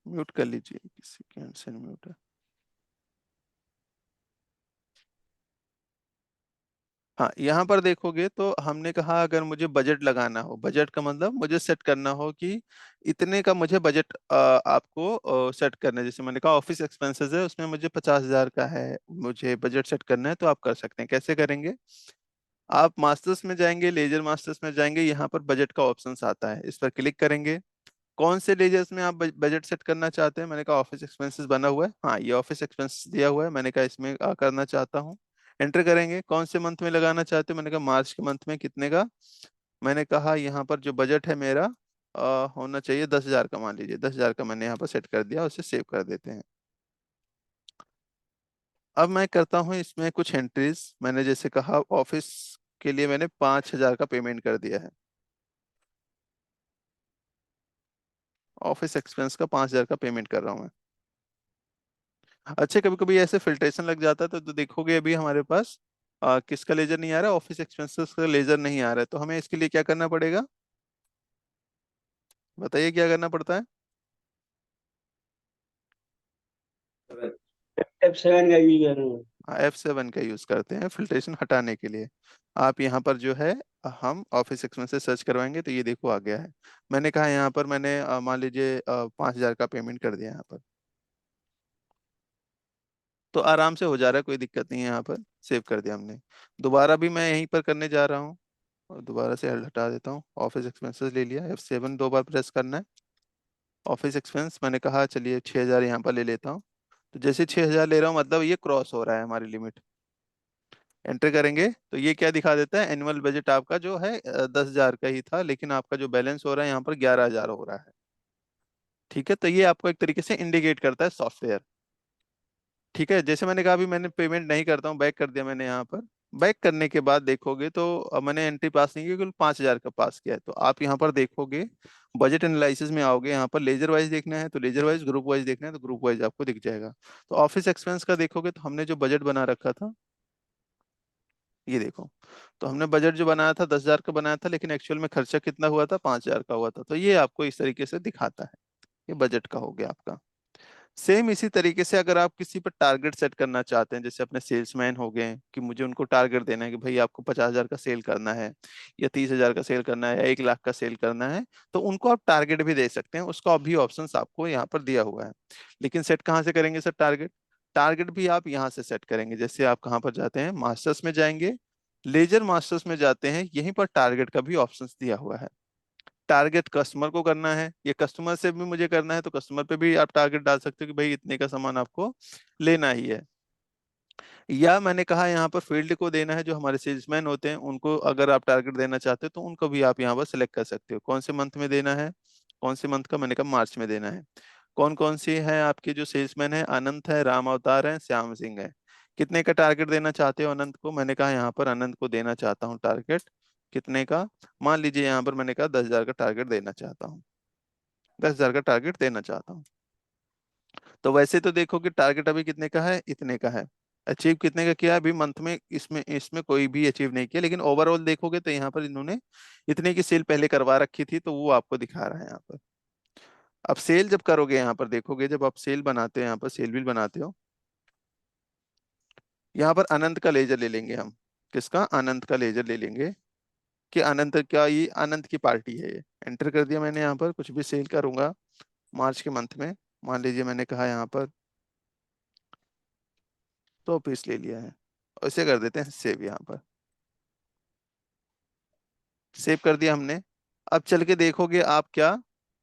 म्यूट कर लीजिए, किसी के से म्यूट है। हाँ, यहाँ पर देखोगे तो हमने कहा अगर मुझे बजट लगाना हो, बजट का मतलब मुझे सेट करना हो कि इतने का मुझे बजट आपको सेट करना है। जैसे मैंने कहा ऑफिस एक्सपेंसेस है, उसमें मुझे 50,000 का है, मुझे बजट सेट करना है, तो आप कर सकते हैं। कैसे करेंगे? आप मास्टर्स में जाएंगे, लेजर मास्टर्स में जाएंगे, यहाँ पर बजट का ऑप्शन आता है, इस पर क्लिक करेंगे। कौन से लेजर्स में आप बजट सेट करना चाहते हैं? मैंने कहा ऑफिस एक्सपेंसेस बना हुआ है, हाँ ये ऑफिस एक्सपेंसेस दिया हुआ है, मैंने कहा इसमें करना चाहता हूँ। एंटर करेंगे। कौन से मंथ में लगाना चाहते हो? मैंने कहा मार्च के मंथ में। कितने का? मैंने कहा यहाँ पर जो बजट है मेरा होना चाहिए 10,000 का, मान लीजिए 10,000 का मैंने यहाँ पर सेट कर दिया, उसे सेव कर देते हैं। अब मैं करता हूँ इसमें कुछ एंट्रीज। मैंने जैसे कहा ऑफिस के लिए मैंने 5,000 का पेमेंट कर दिया है, ऑफिस एक्सपेंस का 5,000 का पेमेंट कर रहा हूँ मैं। अच्छा, कभी कभी ऐसे फिल्ट्रेशन लग जाता है, तो देखोगे अभी हमारे पास किसका लेजर नहीं आ रहा है, ऑफिस एक्सपेंसेस का लेजर नहीं आ रहा है, तो हमें इसके लिए क्या करना पड़ेगा? बताइए क्या करना पड़ता है? F7 का यूज कर रहे हो? F7 का यूज करते हैं फिल्ट्रेशन हटाने के लिए। आप यहाँ पर जो है हम ऑफिस एक्सपेंसेस सर्च करवाएंगे तो ये देखो आ गया है। मैंने कहा यहाँ पर मैंने मान लीजिए 5,000 का पेमेंट कर दिया यहाँ पर, तो आराम से हो जा रहा है, कोई दिक्कत नहीं है। यहाँ पर सेव कर दिया हमने। दोबारा भी मैं यहीं पर करने जा रहा हूँ, और दोबारा से हटा देता हूँ। ऑफिस एक्सपेंसेस ले लिया, F7 दो बार प्रेस करना है। ऑफिस एक्सपेंस मैंने कहा चलिए 6,000 यहाँ पर ले लेता हूँ। तो जैसे 6,000 ले रहा हूँ मतलब ये क्रॉस हो रहा है हमारी लिमिट। एंटर करेंगे तो ये क्या दिखा देता है, एनुअल बजट आपका जो है 10,000 का ही था, लेकिन आपका जो बैलेंस हो रहा है यहाँ पर 11,000 हो रहा है। ठीक है, तो ये आपको एक तरीके से इंडिकेट करता है सॉफ्टवेयर। ठीक है, जैसे मैंने कहा अभी मैंने पेमेंट नहीं करता हूँ, बैक कर दिया मैंने यहाँ पर। बैक करने के बाद देखोगे तो मैंने एंट्री पास नहीं की, केवल 5,000 का पास किया है। तो आप यहाँ पर देखोगे बजट एनालिसिस में आओगे, यहाँ पर लेजर वाइज देखना है तो लेजर वाइज, ग्रुप वाइज देखना है तो ग्रुप वाइज आपको दिख जाएगा। तो ऑफिस एक्सपेंस का देखोगे तो हमने जो बजट बना रखा था, ये देखो, तो हमने बजट जो बनाया था 10,000 का बनाया था, लेकिन एक्चुअल में खर्चा कितना हुआ था? 5,000 का हुआ था। तो ये आपको इस तरीके से दिखाता है, ये बजट का हो गया आपका। सेम इसी तरीके से अगर आप किसी पर टारगेट सेट करना चाहते हैं, जैसे अपने सेल्समैन हो गए कि मुझे उनको टारगेट देना है कि भाई आपको 50,000 का सेल करना है, या 30,000 का सेल करना है, या 1 लाख का सेल करना है, तो उनको आप टारगेट भी दे सकते हैं। उसका भी ऑप्शन आपको यहाँ पर दिया हुआ है। लेकिन सेट कहाँ से करेंगे सर टारगेट? टारगेट भी आप यहाँ से सेट करेंगे। जैसे आप कहाँ पर जाते हैं, मास्टर्स में जाएंगे, लेजर मास्टर्स में जाते हैं, यहीं पर टारगेट का भी ऑप्शन दिया हुआ है। टारगेट कस्टमर को करना है, ये कस्टमर से भी मुझे करना है, तो कस्टमर पे भी आप टारगेट डाल सकते हो कि भाई इतने का सामान आपको लेना ही है। या मैंने कहा यहाँ पर फील्ड को देना है, जो हमारे सेल्समैन होते हैं उनको अगर आप टारगेट देना चाहते हो तो उनको भी आप यहाँ पर सिलेक्ट कर सकते हो। कौन से मंथ में देना है, कौन से मंथ का? मैंने कहा मार्च में देना है। कौन कौन सी है आपके जो सेल्समैन है? अनंत है, राम अवतार है, श्याम सिंह है। कितने का टारगेट देना चाहते हो अनंत को? मैंने कहा यहाँ पर अनंत को देना चाहता हूँ टारगेट। कितने का? मान लीजिए यहाँ पर मैंने कहा 10,000 का टारगेट देना चाहता हूँ, 10,000 का टारगेट देना चाहता हूँ। तो वैसे तो देखो कि टारगेट अभी कितने का है, इतने का है। अचीव कितने का किया अभी मंथ में? इसमें इसमें कोई भी अचीव नहीं किया, लेकिन ओवरऑल देखोगे तो यहाँ पर इन्होंने इतने की सेल पहले करवा रखी थी, तो वो आपको दिखा रहा है यहाँ पर। अब सेल जब करोगे यहाँ पर देखोगे, जब आप सेल बनाते हो यहाँ पर सेल बिल बनाते हो, यहाँ पर अनंत का लेजर ले लेंगे हम। किसका? अनंत का लेजर ले लेंगे कि अनंत क्या, ये अनंत की पार्टी है। ये एंटर कर दिया मैंने यहाँ पर, कुछ भी सेल करूंगा मार्च के मंथ में, मान लीजिए मैंने कहा यहाँ पर 100 पीस ले लिया है, ऐसे कर देते हैं सेव। यहाँ पर सेव कर दिया हमने। अब चल के देखोगे आप क्या,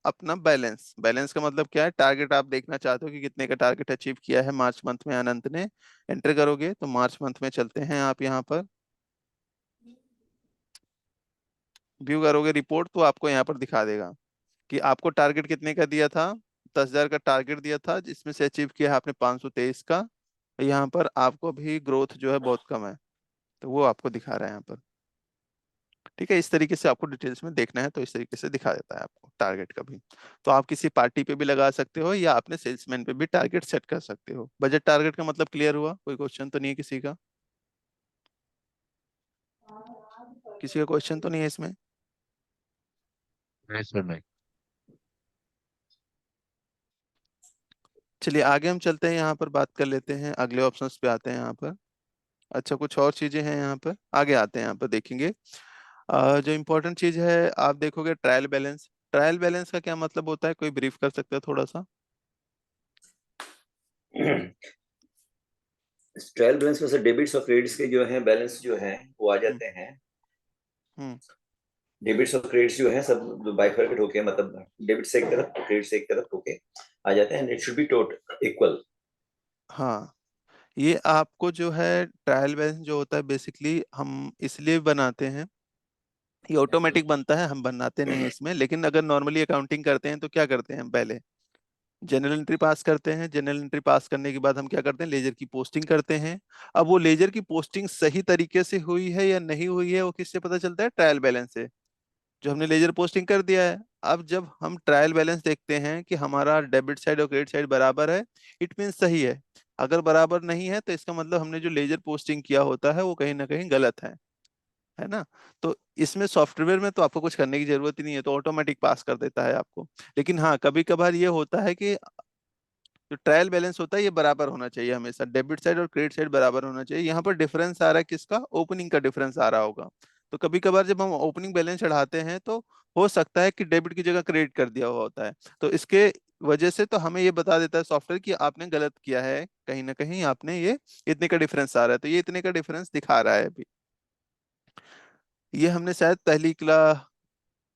अपना बैलेंस। बैलेंस का मतलब क्या है? टारगेट आप देखना चाहते हो कि कितने का टारगेट अचीव किया है मार्च मंथ में अनंत ने। एंटर करोगे तो मार्च मंथ में चलते हैं आप यहाँ पर, व्यू करोगे रिपोर्ट तो आपको यहाँ पर दिखा देगा कि आपको टारगेट कितने का दिया था। 10,000 का टारगेट दिया था, जिसमें से अचीव किया है आपने 523 का। यहाँ पर आपको भी ग्रोथ जो है बहुत कम है, तो वो आपको दिखा रहा है यहाँ पर। ठीक है, इस तरीके से आपको डिटेल्स में देखना है तो इस तरीके से दिखा देता है आपको टारगेट का भी। तो आप किसी पार्टी पे भी लगा सकते हो या अपने सेल्समैन पे भी टारगेट सेट कर सकते हो। बजट टारगेट का मतलब क्लियर हुआ? कोई क्वेश्चन तो नहीं है किसी का? किसी का क्वेश्चन तो नहीं है इसमें? नहीं सर नहीं। चलिए आगे हम चलते हैं, यहाँ पर बात कर लेते हैं, अगले ऑप्शंस पे आते हैं यहाँ पर। अच्छा, कुछ और चीजें हैं यहाँ पर, आगे आते हैं यहाँ पर देखेंगे। जो इम्पोर्टेंट चीज है आप देखोगे, ट्रायल बैलेंस। ट्रायल बैलेंस का क्या मतलब होता है, कोई ब्रीफ कर सकते हो थोड़ा सा? ट्रायल बैलेंस में से डेबिट्स और क्रेडिट्स के जो है बैलेंस जो है वो आ हम्म। जाते हैं। हम्म। डेबिट्स और क्रेडिट्स जो है सब बाइफरकेट होके, मतलब डेबिट से एक तरफ क्रेडिट से एक तरफ होके आ जाते हैं। It should be total equal. हाँ, ये आपको जो है ट्रायल बैलेंस जो होता है बेसिकली हम इसलिए बनाते हैं, ये ऑटोमेटिक बनता है, हम बनाते नहीं है इसमें। लेकिन अगर नॉर्मली अकाउंटिंग करते हैं तो क्या करते हैं, हम पहले जनरल एंट्री पास करते हैं। जनरल एंट्री पास करने के बाद हम क्या करते हैं, लेजर की पोस्टिंग करते हैं। अब वो लेजर की पोस्टिंग सही तरीके से हुई है या नहीं हुई है, वो किससे पता चलता है? ट्रायल बैलेंस से। जो हमने लेजर पोस्टिंग कर दिया है, अब जब हम ट्रायल बैलेंस देखते हैं कि हमारा डेबिट साइड और क्रेडिट साइड बराबर है, इट मीन सही है। अगर बराबर नहीं है तो इसका मतलब हमने जो लेजर पोस्टिंग किया होता है वो कहीं ना कहीं गलत है ना। तो इसमें सॉफ्टवेयर में तो आपको कुछ करने की जरूरत ही नहीं है, तो ऑटोमेटिक पास कर देता है आपको। लेकिन हाँ, कभी कभार ये होता है कि जो ट्रायल बैलेंस होता है ये बराबर होना चाहिए हमेशा, डेबिट साइड और क्रेडिट साइड बराबर होना चाहिए। यहाँ पर डिफरेंस आ रहा है किसका? ओपनिंग का डिफरेंस आ रहा होगा। तो कभी कभार जब हम ओपनिंग बैलेंस चढ़ाते हैं तो हो सकता है कि डेबिट की जगह क्रेडिट कर दिया हुआ होता है, तो इसके वजह से तो हमें ये बता देता है सॉफ्टवेयर कि आपने गलत किया है, कहीं ना कहीं आपने ये इतने का डिफरेंस आ रहा है, तो ये इतने का डिफरेंस दिखा रहा है अभी। ये हमने शायद पहली क्लास,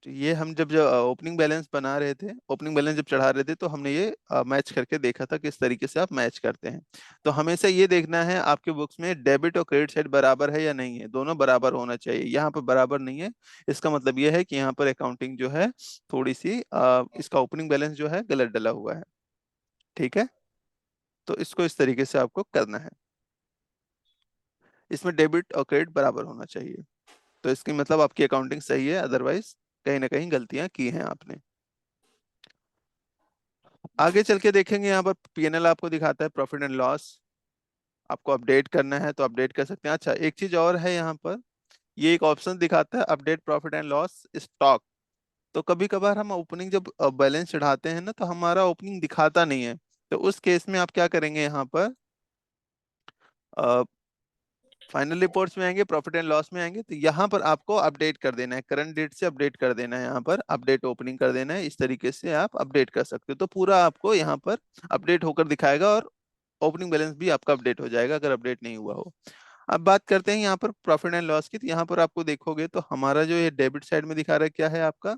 तो ये हम जब जब ओपनिंग बैलेंस बना रहे थे, ओपनिंग बैलेंस जब चढ़ा रहे थे, तो हमने ये मैच करके देखा था किस तरीके से आप मैच करते हैं। तो हमेशा ये देखना है आपके बुक्स में डेबिट और क्रेडिट साइड बराबर है या नहीं है, दोनों बराबर होना चाहिए। यहाँ पर बराबर नहीं है, इसका मतलब ये है कि यहाँ पर अकाउंटिंग जो है थोड़ी सी इसका ओपनिंग बैलेंस जो है गलत डला हुआ है। ठीक है, तो इसको इस तरीके से आपको करना है, इसमें डेबिट और क्रेडिट बराबर होना चाहिए। तो इसकी मतलब आपकी अकाउंटिंग सही है, अदरवाइज कहीं ना कहीं गलतियां की हैं आपने। आगे चल के देखेंगे, यहाँ पर पीएनएल आपको दिखाता है, प्रॉफिट एंड लॉस। आपको अपडेट करना है तो अपडेट कर सकते हैं। अच्छा, एक चीज और है यहाँ पर, ये एक ऑप्शन दिखाता है update profit and loss stock. तो कभी कभार हम ओपनिंग जब बैलेंस चढ़ाते हैं ना, तो हमारा ओपनिंग दिखाता नहीं है। तो उस केस में आप क्या करेंगे, यहाँ पर फाइनल रिपोर्ट्स में आएंगे, प्रॉफिट एंड लॉस में आएंगे, तो यहाँ पर आपको अपडेट कर देना है, करंट डेट से अपडेट कर देना है, यहाँ पर अपडेट ओपनिंग कर देना है। इस तरीके से आप अपडेट कर सकते हो, तो पूरा आपको यहाँ पर अपडेट होकर दिखाएगा और ओपनिंग बैलेंस भी आपका अपडेट हो जाएगा अगर अपडेट नहीं हुआ हो। अब बात करते हैं यहाँ पर प्रॉफिट एंड लॉस की। तो यहाँ पर आपको देखोगे तो हमारा जो ये डेबिट साइड में दिखा रहा है क्या है आपका,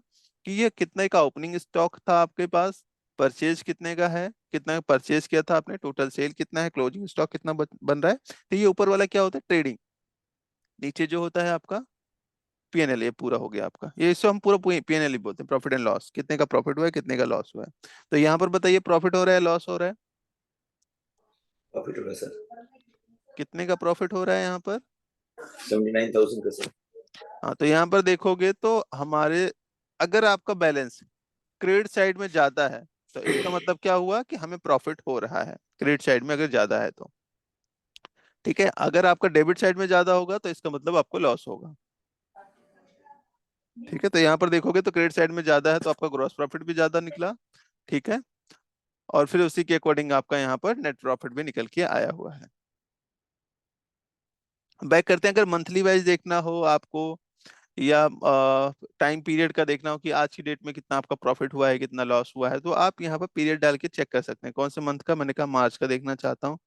कि ये कितने का ओपनिंग स्टॉक था आपके पास, परचेज कितने का है, कितना परचेज किया था आपने, टोटल सेल कितना है, क्लोजिंग स्टॉक कितना बन रहा है। तो ये ऊपर वाला क्या होता है, ट्रेडिंग। नीचे जो होता है आपका पीएनएल, ये पूरा हो गया आपका, ये इसको हम पूरा पीएनएल ही बोलते हैं, प्रॉफिट एंड लॉस, कितने का प्रॉफिट हुआ है कितने का लॉस हुआ है। तो यहाँ पर बताइए प्रॉफिट हो रहा है लॉस हो रहा है, प्रॉफिट हो रहा है सर। कितने का प्रॉफिट हो रहा है यहाँ पर? 79,000 का सर। हाँ, तो यहाँ पर देखोगे तो हमारे, अगर आपका बैलेंस क्रेडिट साइड में ज्यादा है तो इसका मतलब क्या हुआ कि हमें प्रॉफिट हो रहा है, क्रेडिट साइड में अगर ज्यादा है तो। ठीक है, अगर आपका डेबिट साइड में ज्यादा होगा तो इसका मतलब आपको लॉस होगा। ठीक है, तो यहाँ पर देखोगे तो क्रेडिट साइड में ज्यादा है तो आपका ग्रॉस प्रॉफिट भी ज्यादा निकला, ठीक है, और फिर उसी के अकॉर्डिंग आपका यहाँ पर नेट प्रॉफिट भी निकल के आया हुआ है। बैक करते हैं, अगर मंथली वाइज देखना हो आपको या टाइम पीरियड का देखना हो कि आज की डेट में कितना आपका प्रॉफिट हुआ है कितना लॉस हुआ है, तो आप यहाँ पर पीरियड डाल के चेक कर सकते हैं। कौन से मंथ का, मैंने कहा मार्च का देखना चाहता हूँ,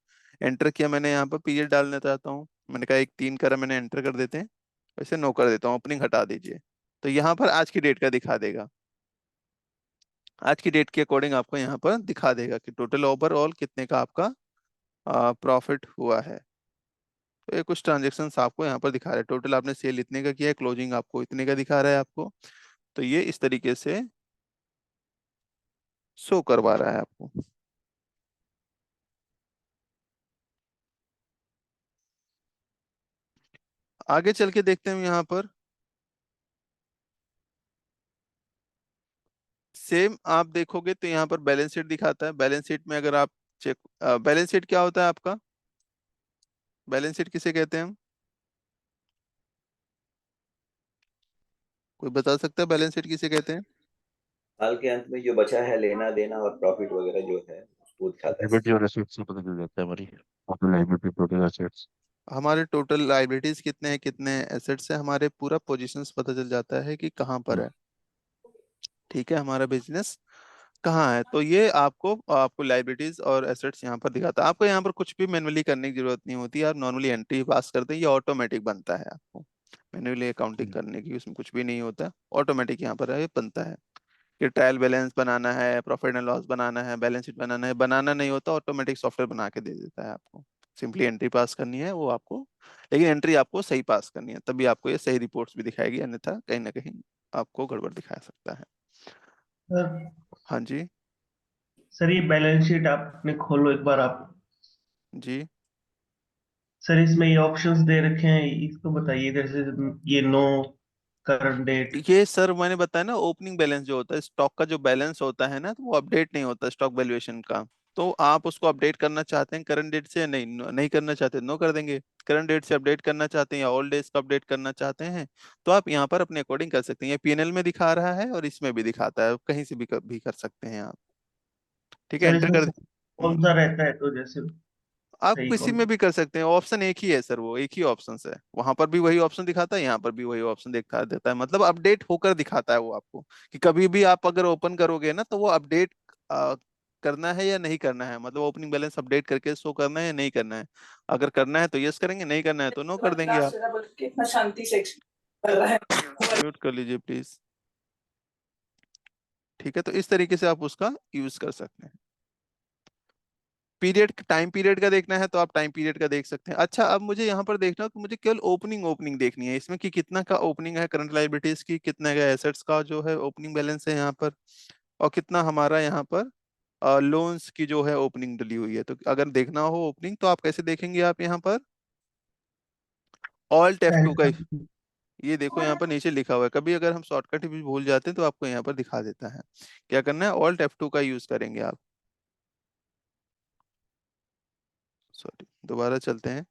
एंटर किया मैंने, यहाँ पर पीरियड डालना चाहता हूँ, मैंने कहा एक 3 करा, मैंने एंटर कर देते हैं, वैसे 9 कर देता हूँ, ओपनिंग हटा दीजिए, तो यहाँ पर आज की डेट का दिखा देगा। आज की डेट के अकॉर्डिंग आपको यहाँ पर दिखा देगा कि टोटल ओवरऑल कितने का आपका प्रॉफिट हुआ है। तो ये कुछ ट्रांजेक्शन्स आपको यहाँ पर दिखा रहा है, टोटल आपने सेल इतने का किया है, क्लोजिंग आपको इतने का दिखा रहा है आपको, तो ये इस तरीके से शो करवा रहा है आपको। आगे चल के देखते हैं यहाँ पर सेम आप देखोगे तो यहाँ पर बैलेंस शीट दिखाता है। बैलेंस शीट में अगर आप चेक, बैलेंस शीट क्या होता है आपका, बैलेंस शीट किसे कहते हैं हम, कोई बता सकता है बैलेंस शीट किसे कहते हैं? साल के अंत में जो बचा है लेना देना और प्रॉफिट वगैरह जो है उसको दिखाता है। लिमिट और रेसिप्ट से पता चल जाता है हमारी टोटल लायबिलिटी, टोटल एसेट्स। हमारे टोटल लाइबिलिटीज कितने हैं, कितने एसेट्स है, हमारे पूरा पोजीशंस पता चल जाता है कि कहाँ पर है। ठीक है, हमारा बिजनेस कहाँ है, तो ये आपको आपको लाइबिलिटीज और एसेट्स यहाँ पर दिखाता है। आपको यहाँ पर कुछ भी मैनुअली करने की जरूरत नहीं होती है, आप नॉर्मली एंट्री पास करते हैं, ये ऑटोमेटिक बनता है। आपको मैनुअली अकाउंटिंग करने की उसमें कुछ भी नहीं होता, ऑटोमेटिक यहाँ पर ये बनता है कि ट्रायल बैलेंस बनाना है, प्रॉफिट एंड लॉस बनाना है, बैलेंस शीट बनाना है, बनाना नहीं होता, ऑटोमेटिक सॉफ्टवेयर बना के दे देता है आपको। सिंपली एंट्री पास करनी है वो आपको, लेकिन एंट्री आपको सही पास करनी है, तभी आपको ये सही रिपोर्ट्स भी दिखाएगी, अन्यथा कहीं ना कहीं आपको गड़बड़ दिखा सकता है। सर हाँ जी। सर ये बैलेंस शीट आपने खोलो एक बार आप। जी, सर इसमें ये ऑप्शंस दे रखे हैं, इसको बताइए जैसे ये नो करंट डेट। ये सर मैंने बताया ना, ओपनिंग बैलेंस जो होता है स्टॉक का, जो बैलेंस होता है ना, तो वो अपडेट नहीं होता स्टॉक वैल्यूएशन का। तो आप उसको अपडेट करना चाहते हैं करंट डेट से, नहीं नहीं करना चाहते नो कर देंगे। करंट डेट से अपडेट करना चाहते हैं या ओल्ड डेज का अपडेट करना चाहते हैं, तो आप यहाँ पर अपने अकॉर्डिंग कर सकते हैं। ये पीएनएल में दिखा रहा है और इसमें भी दिखाता है, कहीं से भी कर सकते हैं आप। ठीक है, सर एंटर इसमें कर कौन सा रहता है तो जैसे आप सही किसी कौन में भी कर सकते हैं, ऑप्शन एक ही है सर, वो एक ही ऑप्शन है, वहां पर भी वही ऑप्शन दिखाता है, यहाँ पर भी वही ऑप्शन दिखा देता है, मतलब अपडेट होकर दिखाता है वो आपको, कि कभी भी आप अगर ओपन करोगे ना तो वो अपडेट करना है या नहीं करना है, मतलब ओपनिंग बैलेंस अपडेट करके शो करना है या नहीं करना है। अगर करना है तो यस करेंगे, नहीं करना है तो नो कर देंगे आप। कितना शांति से कर रहा है। म्यूट कर लीजिए प्लीज। ठीक है, तो इस तरीके से आप उसका यूज कर सकते हैं। पीरियड, टाइम पीरियड का देखना है तो आप टाइम पीरियड का देख सकते हैं। अच्छा, अब मुझे यहाँ पर देखना है कि मुझे केवल ओपनिंग ओपनिंग देखनी है इसमें, कि कितना का ओपनिंग है करंट लाइबिलिटीज की, कितना का एसेट्स का जो है ओपनिंग बैलेंस है यहाँ पर, और कितना हमारा यहाँ पर लोन्स की जो है ओपनिंग डली हुई है। तो अगर देखना हो ओपनिंग तो आप कैसे देखेंगे, आप यहाँ पर ऑल्ट F2 का, ये देखो यहाँ पर नीचे लिखा हुआ है, कभी अगर हम शॉर्टकट भी भूल जाते हैं तो आपको यहाँ पर दिखा देता है। क्या करना है, ऑल्ट F2 का यूज करेंगे आप। सॉरी, दोबारा चलते हैं।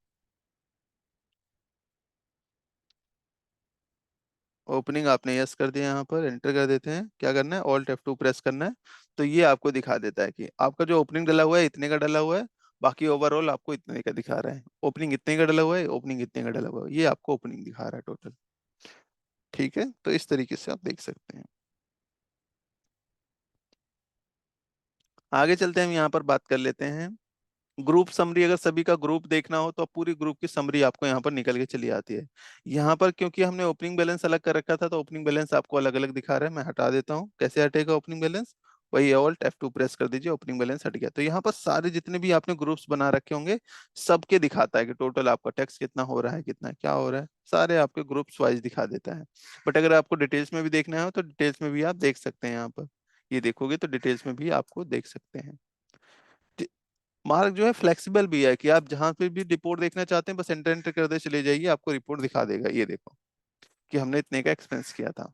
ओपनिंग आपने यस कर दिया, यहाँ पर एंटर कर देते हैं। क्या करना है, ऑल्ट F2 प्रेस करना है, तो ये आपको दिखा देता है कि आपका जो ओपनिंग डला हुआ है इतने का डला हुआ है, बाकी ओवरऑल आपको इतने का दिखा रहा है। ओपनिंग इतने का डला हुआ है, ओपनिंग इतने का डला हुआ है, ये आपको ओपनिंग दिखा रहा है टोटल। ठीक है, तो इस तरीके से आप देख सकते हैं। आगे चलते हैं, हम यहाँ पर बात कर लेते हैं ग्रुप समरी। अगर सभी का ग्रुप देखना हो तो पूरी ग्रुप की समरी आपको यहाँ पर निकल के चली आती है। यहाँ पर क्योंकि हमने ओपनिंग बैलेंस अलग कर रखा था तो ओपनिंग बैलेंस आपको अलग अलग दिखा रहा है, मैं हटा देता हूँ। कैसे हटेगा ओपनिंग बैलेंस, वही ऑल्ट F2 प्रेस कर दीजिए, ओपनिंग बैलेंस हट गया। तो यहाँ पर सारे जितने भी आपने ग्रुप्स बना रखे होंगे सबके दिखाता है कि टोटल आपका टैक्स कितना हो रहा है, कितना क्या हो रहा है, सारे आपके ग्रुप्स वाइज दिखा देता है। बट अगर आपको डिटेल्स में भी देखना है तो डिटेल्स में भी आप देख सकते हैं। यहाँ पर ये देखोगे तो डिटेल्स में भी आपको देख सकते हैं। मार्क जो है फ्लेक्सिबल भी है, कि आप जहां पे भी रिपोर्ट देखना चाहते हैं बस एंटर एंटर करते चले जाइए, आपको रिपोर्ट दिखा देगा। ये देखो कि हमने इतने का एक्सपेंस किया था।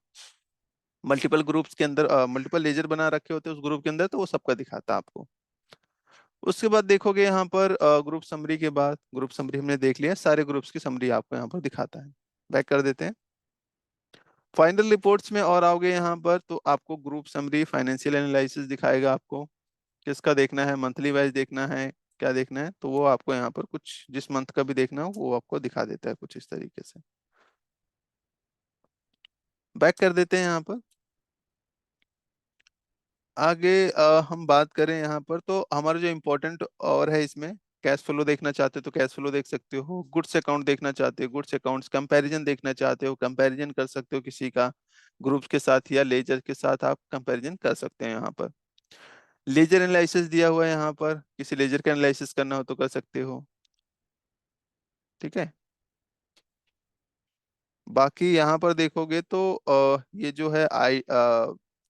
मल्टीपल ग्रुप्स के अंदर मल्टीपल लेजर बना रखे होते हैं उस ग्रुप के अंदर, तो वो सबका दिखाता है आपको। उसके बाद देखोगे यहाँ पर ग्रुप समरी के बाद, ग्रुप समरी हमने देख लिया, सारे ग्रुप्स की समरी आपको यहाँ पर दिखाता है। बैक कर देते हैं। फाइनल रिपोर्ट्स में और आओगे यहाँ पर तो आपको ग्रुप समरी, फाइनेंशियल एनालिसिस दिखाएगा आपको किसका देखना है, मंथली वाइज देखना है, क्या देखना है, तो वो आपको यहाँ पर कुछ जिस मंथ का भी देखना हो वो आपको दिखा देता है कुछ इस तरीके से। बैक कर देते हैं यहाँ पर। आगे हम बात करें यहाँ पर तो हमारा जो इम्पोर्टेंट और है इसमें, कैश फ्लो देखना चाहते हो तो कैश फ्लो देख सकते हो, गुड्स अकाउंट देखना चाहते हो गुड्स अकाउंट्स, कंपैरिजन देखना चाहते हो कंपैरिजन कर सकते हो किसी का ग्रुप्स के साथ या लेजर के साथ आप कंपैरिजन कर सकते हैं यहाँ पर। लेजर एनालिसिस दिया हुआ है यहाँ पर, किसी लेजर का एनालिसिस करना हो तो कर सकते हो। ठीक है, बाकी यहाँ पर देखोगे तो ये जो है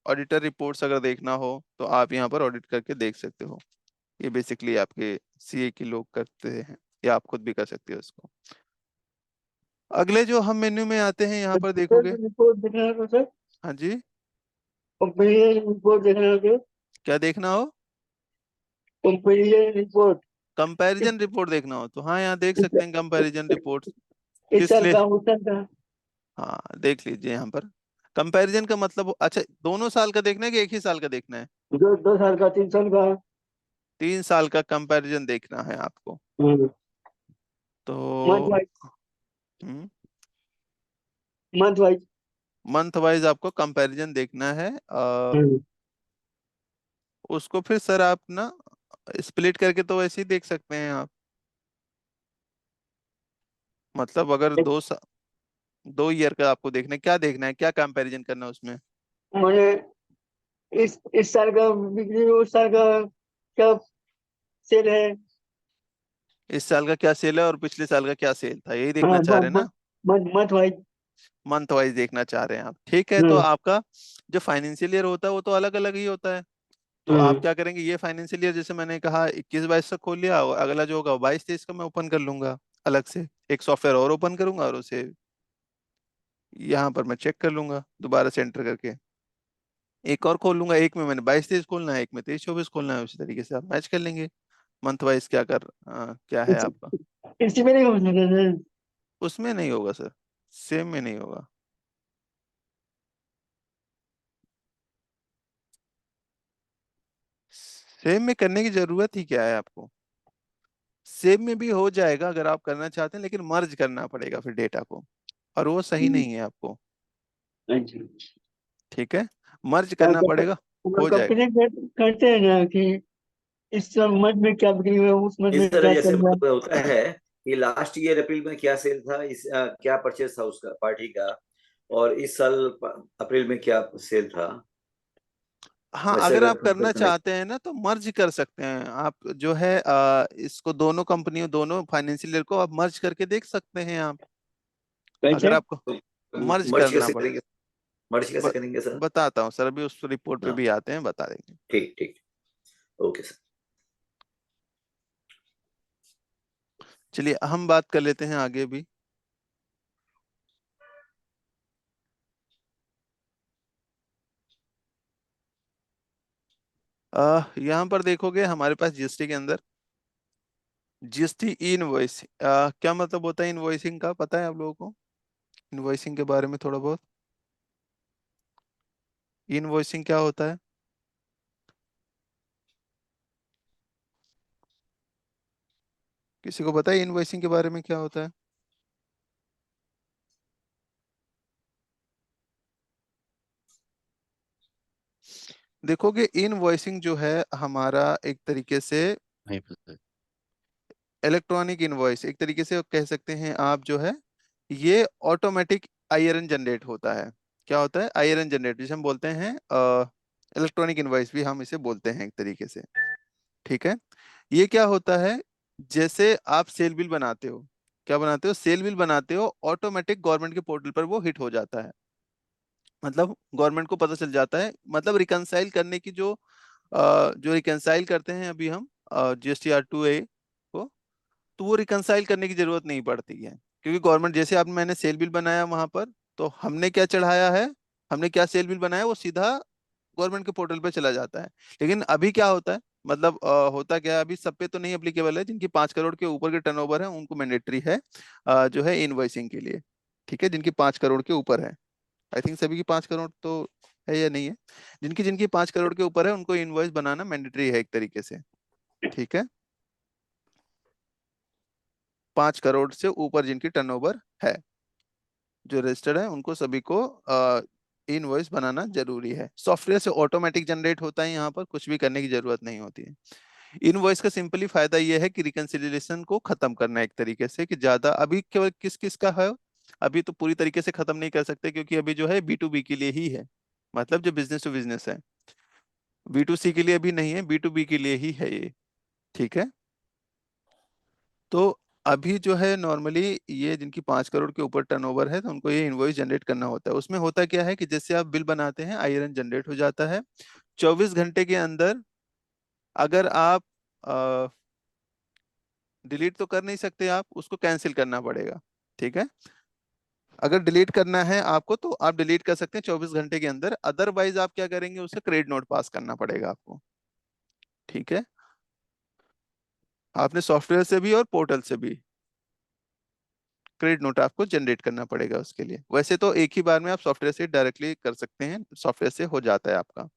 ऑडिटर रिपोर्ट्स अगर देखना हो तो आप यहाँ पर ऑडिट करके देख सकते हो। ये बेसिकली आपके सीए के लोग करते हैं या आप खुद भी कर सकते हो इसको। अगले जो हम मेन्यू में आते हैं यहाँ पर देखोगे। रिपोर्ट देखना होगा सर, हाँ जी, कंपेरिजन रिपोर्ट देखना होगा, क्या देखना हो, कंपेरिजन रिपोर्ट कंपैरिजन रिपोर्ट देखना हो तो हाँ यहाँ देख सकते हैं कंपैरिजन रिपोर्ट इस किस साल लिए। का उस साल का। हाँ देख लीजिए यहाँ पर कंपैरिजन का मतलब, अच्छा दोनों साल का देखना है कि एक ही साल का देखना है? 2 साल का, 3 साल का। 3 साल का कंपैरिजन देखना है आपको मंथ तो वाइज, हम्म, मंथ वाइज। मंथ वाइज आपको कंपैरिजन देखना है। उसको फिर सर आप ना स्प्लिट करके तो वैसे ही देख सकते हैं आप, मतलब अगर 2 ईयर का आपको देखना है, क्या देखना है, क्या कंपैरिजन करना है उसमें? मैंने इस साल का बिक्री उस साल का क्या सेल है। इस साल का क्या सेल है और पिछले साल का क्या सेल था, यही देखना हाँ, चाह रहे हैं ना? Month wise. मंथ वाइज देखना चाह रहे हैं आप, ठीक है। तो आपका जो फाइनेंशियल ईयर होता है वो तो अलग अलग ही होता है। तो आप क्या करेंगे, ये फाइनेंशियल ईयर जैसे मैंने कहा 21-22 से खोल लिया, और अगला जो होगा 22-23 का मैं ओपन कर लूंगा अलग से, एक सॉफ्टवेयर और ओपन करूंगा और उसे यहाँ पर मैं चेक कर लूंगा दोबारा से एंटर करके, एक और खोल लूंगा, एक में मैंने 22-23 खोलना है, एक में 23-24 खोलना है, उसी तरीके से आप मैच कर लेंगे मंथ वाइज क्या है आपका। इसी में नहीं हो सकता सर। उसमें नहीं होगा सर, सेम में नहीं होगा। सेम में करने की जरूरत ही क्या है आपको, सेम में भी हो जाएगा अगर आप करना चाहते हैं, लेकिन मर्ज करना पड़ेगा फिर डेटा को, और वो सही नहीं है आपको। ठीक है, मर्ज करना पड़ेगा, हो जाएगा। कंपनी करते हैं ना कि इस मंथ में क्या बिक्री हुआ, उस मंथ इस में तरह क्या जैसे चल रहा मतलब होता है कि लास्ट ईयर अप्रैल में क्या सेल था, क्या परचेज था उसका पार्टी का, और इस साल अप्रैल में क्या सेल था, हाँ वैसे अगर अगर आप करना कंपेयर चाहते हैं ना तो मर्ज कर सकते हैं आप, जो है इसको दोनों कंपनियों दोनों फाइनेंशियल ईयर को आप मर्ज करके देख सकते हैं आप, अगर कैसे। आपको मर्ज मर्ज करना कैसे पड़े। करेंगे, मर्ज कैसे ब, करेंगे सर? बताता हूँ सर, अभी उस रिपोर्ट पे हाँ, भी आते हैं, बता देंगे। ठीक ठीक, ओके सर। चलिए हम बात कर लेते हैं आगे भी। यहाँ पर देखोगे हमारे पास जीएसटी के अंदर जीएसटी इनवॉइस, क्या मतलब होता है इनवॉइसिंग का, पता है आप लोगों को इनवॉइसिंग के बारे में थोड़ा बहुत? इनवॉइसिंग क्या होता है, किसी को पता है इनवॉइसिंग के बारे में क्या होता है? देखोगे इनवॉइसिंग जो है हमारा एक तरीके से नहीं पता। इलेक्ट्रॉनिक इनवॉइस, एक तरीके से कह सकते हैं आप, जो है ये ऑटोमेटिक आईआरएन जनरेट होता है। क्या होता है, आईआरएन जनरेट, जिसे हम बोलते हैं इलेक्ट्रॉनिक इनवॉइस भी हम इसे बोलते हैं एक तरीके से। ठीक है, ये क्या होता है, जैसे आप सेल बिल बनाते हो, क्या बनाते हो, सेल बिल बनाते हो, ऑटोमेटिक गवर्नमेंट के पोर्टल पर वो हिट हो जाता है, मतलब गवर्नमेंट को पता चल जाता है, मतलब रिकंसाइल करने की जो रिकंसाइल करते हैं अभी हम GSTR2A को, तो वो रिकंसाइल करने की जरूरत नहीं पड़ती है, क्योंकि गवर्नमेंट, जैसे आप मैंने सेल बिल बनाया वहां पर, तो हमने क्या चढ़ाया है, हमने क्या सेल बिल बनाया, वो सीधा गवर्नमेंट के पोर्टल पे चला जाता है। लेकिन अभी क्या होता है, मतलब होता क्या है, अभी सब पे तो नहीं एप्लीकेबल है, जिनकी 5 करोड़ के ऊपर के टर्नओवर है उनको मैंडेटरी है जो है इनवॉइसिंग के लिए। ठीक है, जिनकी 5 करोड़ के ऊपर है, आई थिंक सभी की 5 करोड़ तो है या नहीं है। जिनकी जिनकी 5 करोड़ के ऊपर है उनको इनवॉइस बनाना मैंडेटरी है एक तरीके से, ठीक है। 5 करोड़ से ऊपर जिनकी टर्नओवर है, जो रजिस्टर्ड है, उनको सभी को इनवॉइस बनाना जरूरी है। सॉफ्टवेयर से ऑटोमेटिक जनरेट होता है, यहाँ पर कुछ भी करने की जरूरत नहीं होती है। इनवॉइस का सिंपली फायदा यह है कि रिकंसिलिएशन को खत्म करना है एक तरीके से, कि ज्यादा अभी केवल किस किस का है, अभी तो पूरी तरीके से खत्म नहीं कर सकते क्योंकि अभी जो है B2B के लिए ही है, मतलब जो बिजनेस टू बिजनेस है। B2C के लिए अभी नहीं है, B2B के लिए ही है ये, ठीक है। तो अभी जो है नॉर्मली ये जिनकी 5 करोड़ के ऊपर टर्नओवर है तो उनको ये इनवॉइस जनरेट करना होता है। उसमें होता क्या है कि जैसे आप बिल बनाते हैं, आईआरएन जनरेट हो जाता है 24 घंटे के अंदर। अगर आप डिलीट तो कर नहीं सकते, आप उसको कैंसिल करना पड़ेगा, ठीक है। अगर डिलीट करना है आपको तो आप डिलीट कर सकते हैं 24 घंटे के अंदर, अदरवाइज आप क्या करेंगे, उसे क्रेडिट नोट पास करना पड़ेगा आपको, ठीक है। आपने सॉफ्टवेयर से भी और पोर्टल से भी क्रेडिट नोट आपको जनरेट करना पड़ेगा उसके लिए। वैसे तो एक ही बार में आप सॉफ्टवेयर से डायरेक्टली कर सकते हैं, सॉफ्टवेयर से हो जाता है आपका।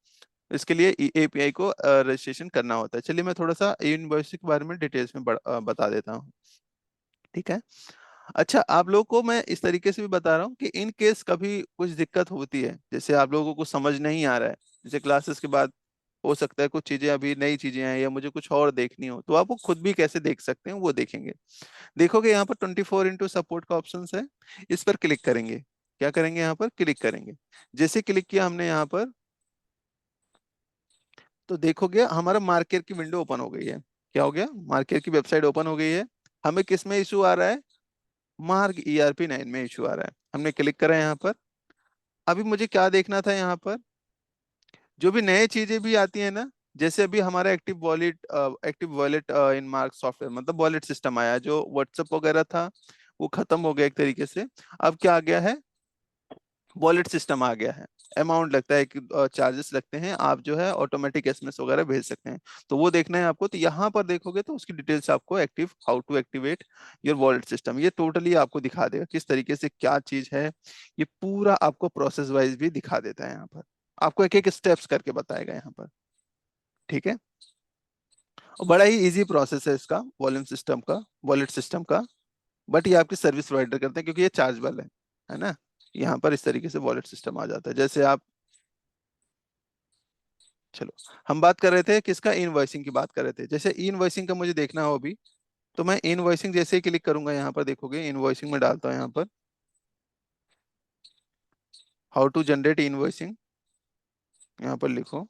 इसके लिए एपीआई को रजिस्ट्रेशन करना होता है। चलिए मैं थोड़ा सा इनवॉइस के बारे में डिटेल्स में बता देता हूँ, ठीक है। अच्छा, आप लोगों को मैं इस तरीके से भी बता रहा हूँ कि इन केस कभी कुछ दिक्कत होती है, जैसे आप लोगों को समझ नहीं आ रहा है, जैसे क्लासेस के बाद हो सकता है कुछ चीजें अभी नई चीजें हैं या मुझे कुछ और देखनी हो, तो आप वो खुद भी कैसे देख सकते हैं वो देखेंगे। देखोगे यहाँ पर 24/7 सपोर्ट का ऑप्शन है, इस पर क्लिक करेंगे। क्या करेंगे, यहाँ पर क्लिक करेंगे। जैसे क्लिक किया हमने यहाँ पर, तो देखोगे हमारा मार्केट की विंडो ओपन हो गई है। क्या हो गया, मार्केट की वेबसाइट ओपन हो गई है। हमें किस में इशू आ रहा है, मार्क ERP 9 में इशू आ रहा है। हमने क्लिक करा यहाँ पर। अभी मुझे क्या देखना था, यहाँ पर जो भी नए चीजें भी आती है ना, जैसे अभी हमारा active wallet in mark software, मतलब वॉलेट सिस्टम आया, जो व्हाट्सएप वगैरह था वो खत्म हो गया एक तरीके से। अब क्या आ गया है, वॉलेट सिस्टम आ गया है। अमाउंट लगता है कि चार्जेस लगते हैं, आप जो है ऑटोमेटिक एसएमएस वगैरह भेज सकते हैं, तो वो देखना है आपको। तो यहाँ पर देखोगे तो उसकी डिटेल्स आपको, active how to activate your wallet system, ये टोटली आपको दिखा देगा किस तरीके से क्या चीज है। ये पूरा आपको प्रोसेस वाइज भी दिखा देता है, यहाँ पर आपको एक एक स्टेप्स करके बताएगा यहाँ पर, ठीक है। और बड़ा ही इजी प्रोसेस है इसका, वॉल्यूम सिस्टम का, वॉलेट सिस्टम का। बट ये आपकी सर्विस प्रोवाइडर करते हैं क्योंकि ये चार्जेबल है ना। यहाँ पर इस तरीके से वॉलेट सिस्टम आ जाता है। जैसे आप, चलो हम बात कर रहे थे किसका, इनवॉइसिंग की बात कर रहे थे। जैसे इनवॉइसिंग का मुझे देखना हो अभी, तो मैं इनवॉइसिंग जैसे ही क्लिक करूंगा, यहाँ पर देखोगे इनवॉइसिंग में डालता हूँ यहाँ पर हाउ टू जनरेट इनवॉइसिंग, यहाँ पर लिखो।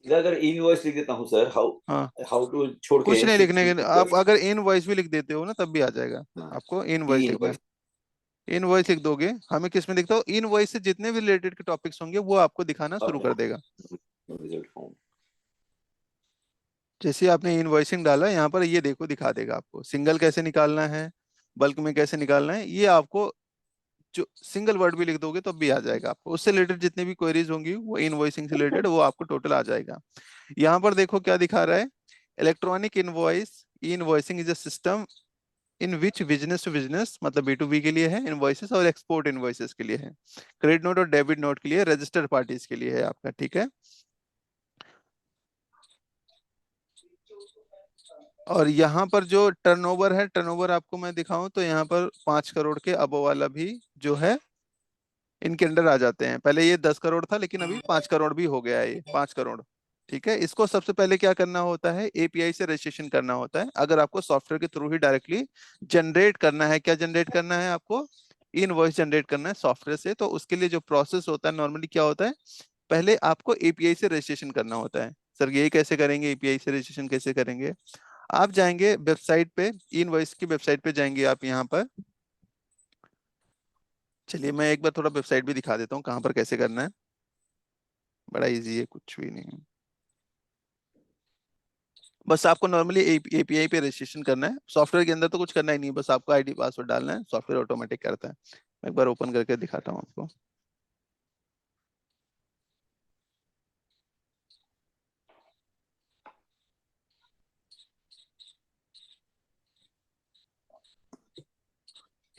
इधर अगर इनवॉइस लिख देता हूँ सर, हाउ हाँ, हाउ टू छोड़ कुछ के नहीं सिर्फ लिखने के, आप इनवॉइस। अगर इनवॉइस भी लिख देते हो ना तब भी आ जाएगा। आपको इनवॉइस लिखना है, इनवॉइस इनवॉइस लिख दोगे। हमें किस में दिखता हो, इनवॉइस से जितने भी रिलेटेड के टॉपिक्स होंगे वो आपको दिखाना शुरू कर देगा। Result found. जैसे आपने इनवॉइसिंग डाला, यहाँ पर ये देखो दिखा देगा आपको सिंगल कैसे निकालना है, बल्क में कैसे निकालना है। ये आपको जो सिंगल वर्ड भी लिख दोगे तो भी आ जाएगा आपको। उससे रिलेटेड जितनी भी क्वेरीज होंगी वो इनवॉइसिंग से रिलेटेड, वो आपको टोटल आ जाएगा। यहाँ पर देखो क्या दिखा रहा है, electronic invoice invoicing is a system in which business to business, मतलब B2B के लिए है इनवॉइसेस, और एक्सपोर्ट इनवॉइसेस के लिए है। क्रेडिट नोट और डेबिट नोट के लिए, रजिस्टर्ड पार्टीज के लिए है आपका, ठीक है। और यहाँ पर जो टर्नओवर है, टर्नओवर आपको मैं दिखाऊं तो यहाँ पर 5 करोड़ के अबव वाला भी जो है इनके अंडर आ जाते हैं। पहले ये 10 करोड़ था लेकिन अभी 5 करोड़ भी हो गया है, ये 5 करोड़, ठीक है। इसको सबसे पहले क्या करना होता है, एपीआई से रजिस्ट्रेशन करना होता है। अगर आपको सॉफ्टवेयर के थ्रू ही डायरेक्टली जनरेट करना है, क्या जनरेट करना है आपको, इनवॉइस जनरेट करना है सॉफ्टवेयर से, तो उसके लिए जो प्रोसेस होता है नॉर्मली क्या होता है, पहले आपको एपीआई से रजिस्ट्रेशन करना होता है। सर यही कैसे करेंगे, एपीआई से रजिस्ट्रेशन कैसे करेंगे, आप जाएंगे वेबसाइट पे, इनवॉइस की वेबसाइट पे जाएंगे आप यहाँ पर। चलिए मैं एक बार थोड़ा वेबसाइट भी दिखा देता हूँ कहाँ पर कैसे करना है। बड़ा इजी है, कुछ भी नहीं है। बस आपको नॉर्मली एपीआई पे रजिस्ट्रेशन करना है, सॉफ्टवेयर के अंदर तो कुछ करना ही नहीं, बस आपको आईडी पासवर्ड डालना है, सॉफ्टवेयर ऑटोमेटिक करता है। मैं एक बार ओपन करके दिखाता हूँ आपको।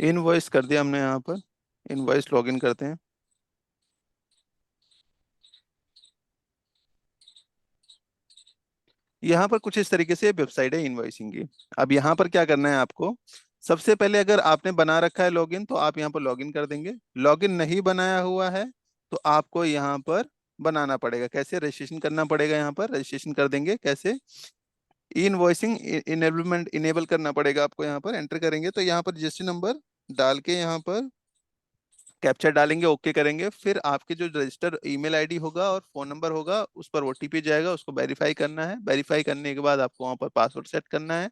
इनवॉइस कर दिया हमने यहाँ पर, इनवॉइस लॉगिन करते हैं। यहाँ पर कुछ इस तरीके से वेबसाइट है इनवॉइसिंग की। अब यहाँ पर क्या करना है आपको, सबसे पहले अगर आपने बना रखा है लॉगिन तो आप यहाँ पर लॉगिन कर देंगे। लॉगिन नहीं बनाया हुआ है तो आपको यहाँ पर बनाना पड़ेगा। कैसे रजिस्ट्रेशन करना पड़ेगा, यहाँ पर रजिस्ट्रेशन कर देंगे। कैसे, इनवॉइसिंग इनेबलमेंट इनेबल करना पड़ेगा आपको। यहाँ पर एंटर करेंगे तो यहाँ पर रजिस्ट्रेशन नंबर डाल के यहाँ पर कैप्चर डालेंगे, ओके करेंगे। फिर आपके जो रजिस्टर ईमेल आईडी होगा और फोन नंबर होगा उस पर ओटीपी जाएगा, उसको वेरीफाई करना है। वेरीफाई करने के बाद आपको वहां पर पासवर्ड सेट करना है,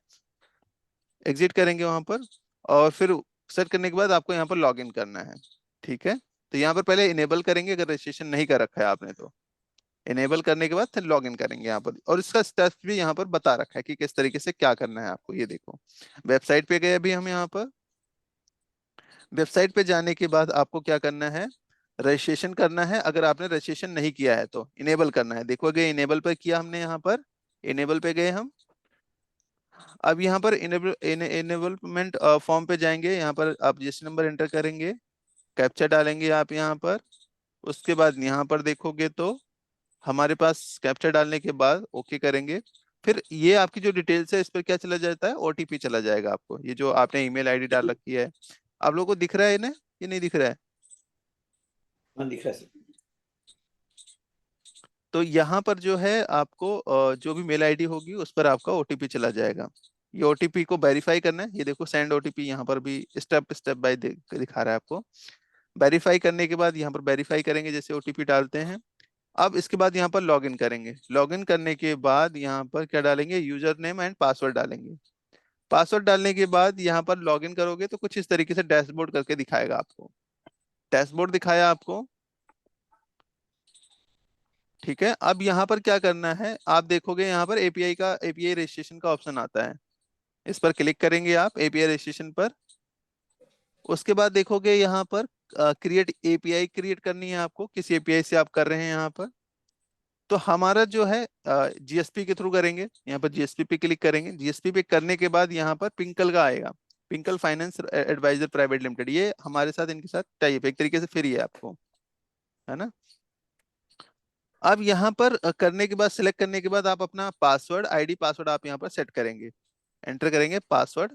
एग्जिट करेंगे वहां पर। और फिर सेट करने के बाद आपको यहाँ पर लॉग इन करना है। ठीक है, तो यहाँ पर पहले इनेबल करेंगे अगर रजिस्ट्रेशन नहीं कर रखा है आपने तो। इनेबल करने के बाद फिर लॉग इन करेंगे यहाँ पर, और इसका स्टेप्स भी यहाँ पर बता रखा है कि किस तरीके से क्या करना है आपको। ये देखो, वेबसाइट पे गए अभी हम। यहाँ पर वेबसाइट पे जाने के बाद आपको क्या करना है, रजिस्ट्रेशन करना है। अगर आपने रजिस्ट्रेशन नहीं किया है तो इनेबल करना है। देखोगे इनेबल पर किया हमने, यहाँ पर इनेबल पे गए हम। अब यहाँ पर इनेबलमेंट फॉर्म पे जाएंगे। यहाँ पर आप रजिस्टर नंबर एंटर करेंगे, कैप्चा डालेंगे आप यहाँ पर। उसके बाद यहाँ पर देखोगे तो हमारे पास कैप्चा डालने के बाद ओके करेंगे। फिर ये आपकी जो डिटेल्स है इस पर क्या चला जाता है, ओटीपी चला जाएगा आपको। ये जो आपने ईमेल आईडी डाल रखी है, आप लोगों को दिख रहा है ना, ये नहीं दिख रहा है? हाँ दिख रहा है सर। तो यहाँ पर जो है आपको जो भी मेल आईडी होगी उस पर आपका ओटीपी चला जाएगा। ये ओटीपी को वेरीफाई करना है। ये देखो सेंड ओटीपी, यहाँ पर भी स्टेप स्टेप बाय दिखा रहा है आपको। वेरीफाई करने के बाद यहाँ पर वेरीफाई करेंगे जैसे ओटीपी डालते हैं। अब इसके बाद यहाँ पर लॉगिन करेंगे। लॉगिन करने के बाद यहाँ पर क्या डालेंगे, यूजर नेम एंड पासवर्ड डालेंगे। पासवर्ड डालने के बाद यहाँ पर लॉगिन करोगे तो कुछ इस तरीके से डैशबोर्ड करके दिखाएगा आपको। डैशबोर्ड दिखाया आपको। ठीक है, अब यहाँ पर क्या करना है, आप देखोगे यहाँ पर एपीआई रजिस्ट्रेशन का ऑप्शन आता है। इस पर क्लिक करेंगे आप एपीआई रजिस्ट्रेशन पर। उसके बाद देखोगे यहाँ पर क्रिएट एपीआई क्रिएट करनी है आपको, किस एपीआई से आप कर रहे हैं यहाँ पर। तो हमारा जो है जीएसपी के थ्रू करेंगे। यहाँ पर जीएसपी पे क्लिक करेंगे। जीएसपी पे करने के बाद यहाँ पर पिंकल का आएगा, पिंकल फाइनेंस एडवाइजर प्राइवेट लिमिटेड। ये हमारे साथ, इनके साथ टाइप एक तरीके से फ्री है आपको, है ना। अब यहाँ पर करने के बाद, सिलेक्ट करने के बाद आप अपना पासवर्ड, आईडी पासवर्ड आप यहाँ पर सेट करेंगे। एंटर करेंगे, पासवर्ड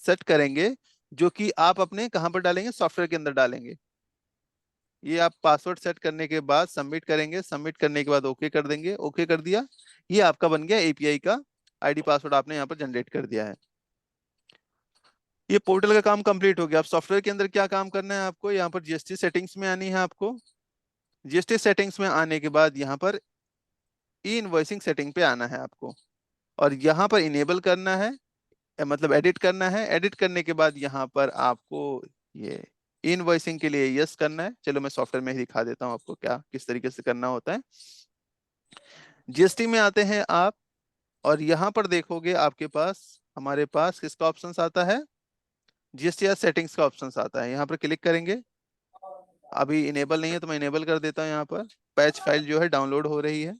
सेट करेंगे, जो कि आप अपने कहाँ पर डालेंगे, सॉफ्टवेयर के अंदर डालेंगे। ये आप पासवर्ड सेट करने के बाद सबमिट करेंगे। सबमिट करने के बाद ओके कर देंगे। ओके कर दिया, ये आपका बन गया एपीआई का आईडी पासवर्ड, आपने यहाँ पर जनरेट कर दिया है। ये पोर्टल का काम कंप्लीट हो गया। अब सॉफ्टवेयर के अंदर क्या काम करना है आपको, यहाँ पर जीएसटी सेटिंग्स में आनी है आपको। जीएसटी सेटिंग्स में आने के बाद यहाँ पर ई इनवॉइसिंग सेटिंग पे आना है आपको, और यहाँ पर इनेबल करना है, मतलब एडिट करना है। एडिट करने के बाद यहाँ पर आपको ये इनवॉइसिंग के लिए यस करना है। चलो मैं सॉफ्टवेयर में ही दिखा देता हूँ आपको क्या किस तरीके से करना होता है। जीएसटी में आते हैं आप, और यहाँ पर देखोगे आपके पास, हमारे पास किसका ऑप्शन आता है, जीएसटी सेटिंग्स का ऑप्शन आता है। यहाँ पर क्लिक करेंगे। अभी इनेबल नहीं है तो मैं इनेबल कर देता हूँ। यहाँ पर पैच फाइल जो है डाउनलोड हो रही है।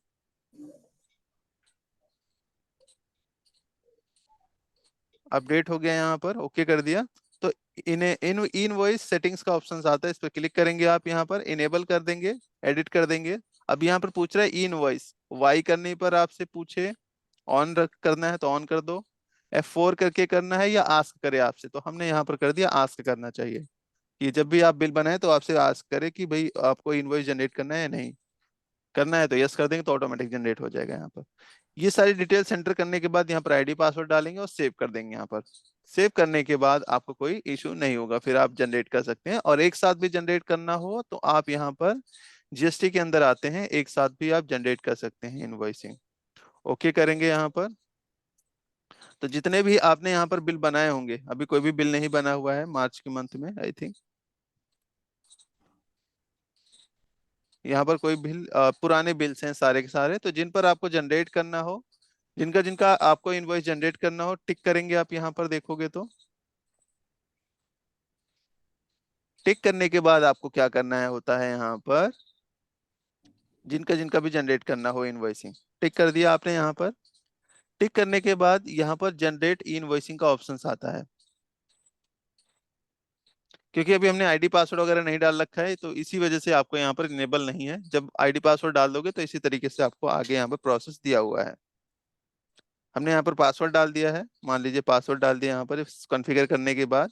अपडेट हो गया, यहाँ पर ओके कर दिया। तो इनवॉइस सेटिंग्स का ऑप्शन आता है, इस पर क्लिक करेंगे आप। यहाँ पर इनेबल कर देंगे, एडिट कर देंगे। अब यहाँ पर पूछ रहा है इनवॉइस, वाई करने पर आपसे पूछे ऑन करना है तो ऑन कर दो, F4 करके करना है या आस्क करे आपसे, तो हमने यहाँ पर कर दिया आस्क करना चाहिए। कि जब भी आप बिल बनाए तो आपसे आस्क करे कि भाई आपको इनवॉइस जनरेट करना है या नहीं करना है, तो यस कर देंगे तो ऑटोमेटिक जनरेट हो जाएगा। यहाँ पर ये सारी डिटेल एंटर करने के बाद यहाँ पर आईडी पासवर्ड डालेंगे और सेव कर देंगे। यहाँ पर सेव करने के बाद आपको कोई इशू नहीं होगा, फिर आप जनरेट कर सकते हैं। और एक साथ भी जनरेट करना हो तो आप यहाँ पर जीएसटी के अंदर आते हैं, एक साथ भी आप जनरेट कर सकते हैं इनवॉइसिंग। ओके करेंगे यहाँ पर। तो जितने भी आपने यहाँ पर बिल बनाए होंगे, अभी कोई भी बिल नहीं बना हुआ है मार्च के मंथ में, आई थिंक यहाँ पर कोई बिल पुराने बिल्स हैं सारे के सारे, तो जिन पर आपको जनरेट करना हो, जिनका जिनका आपको इनवॉइस जनरेट करना हो, टिक करेंगे आप यहाँ पर देखोगे तो। टिक करने के बाद आपको क्या करना है होता है यहाँ पर, जिनका जिनका भी जनरेट करना हो इनवॉइसिंग, टिक कर दिया आपने यहाँ पर। टिक करने के बाद यहाँ पर जनरेट इनवॉइसिंग का ऑप्शन आता है। क्योंकि अभी हमने आईडी पासवर्ड वगैरह नहीं डाल रखा है, तो इसी वजह से आपको यहाँ पर इनेबल नहीं है। जब आईडी पासवर्ड डाल दोगे तो इसी तरीके से आपको आगे यहाँ पर प्रोसेस दिया हुआ है। हमने यहाँ पर पासवर्ड डाल दिया है, मान लीजिए पासवर्ड डाल दिया यहाँ पर कॉन्फ़िगर करने के बाद।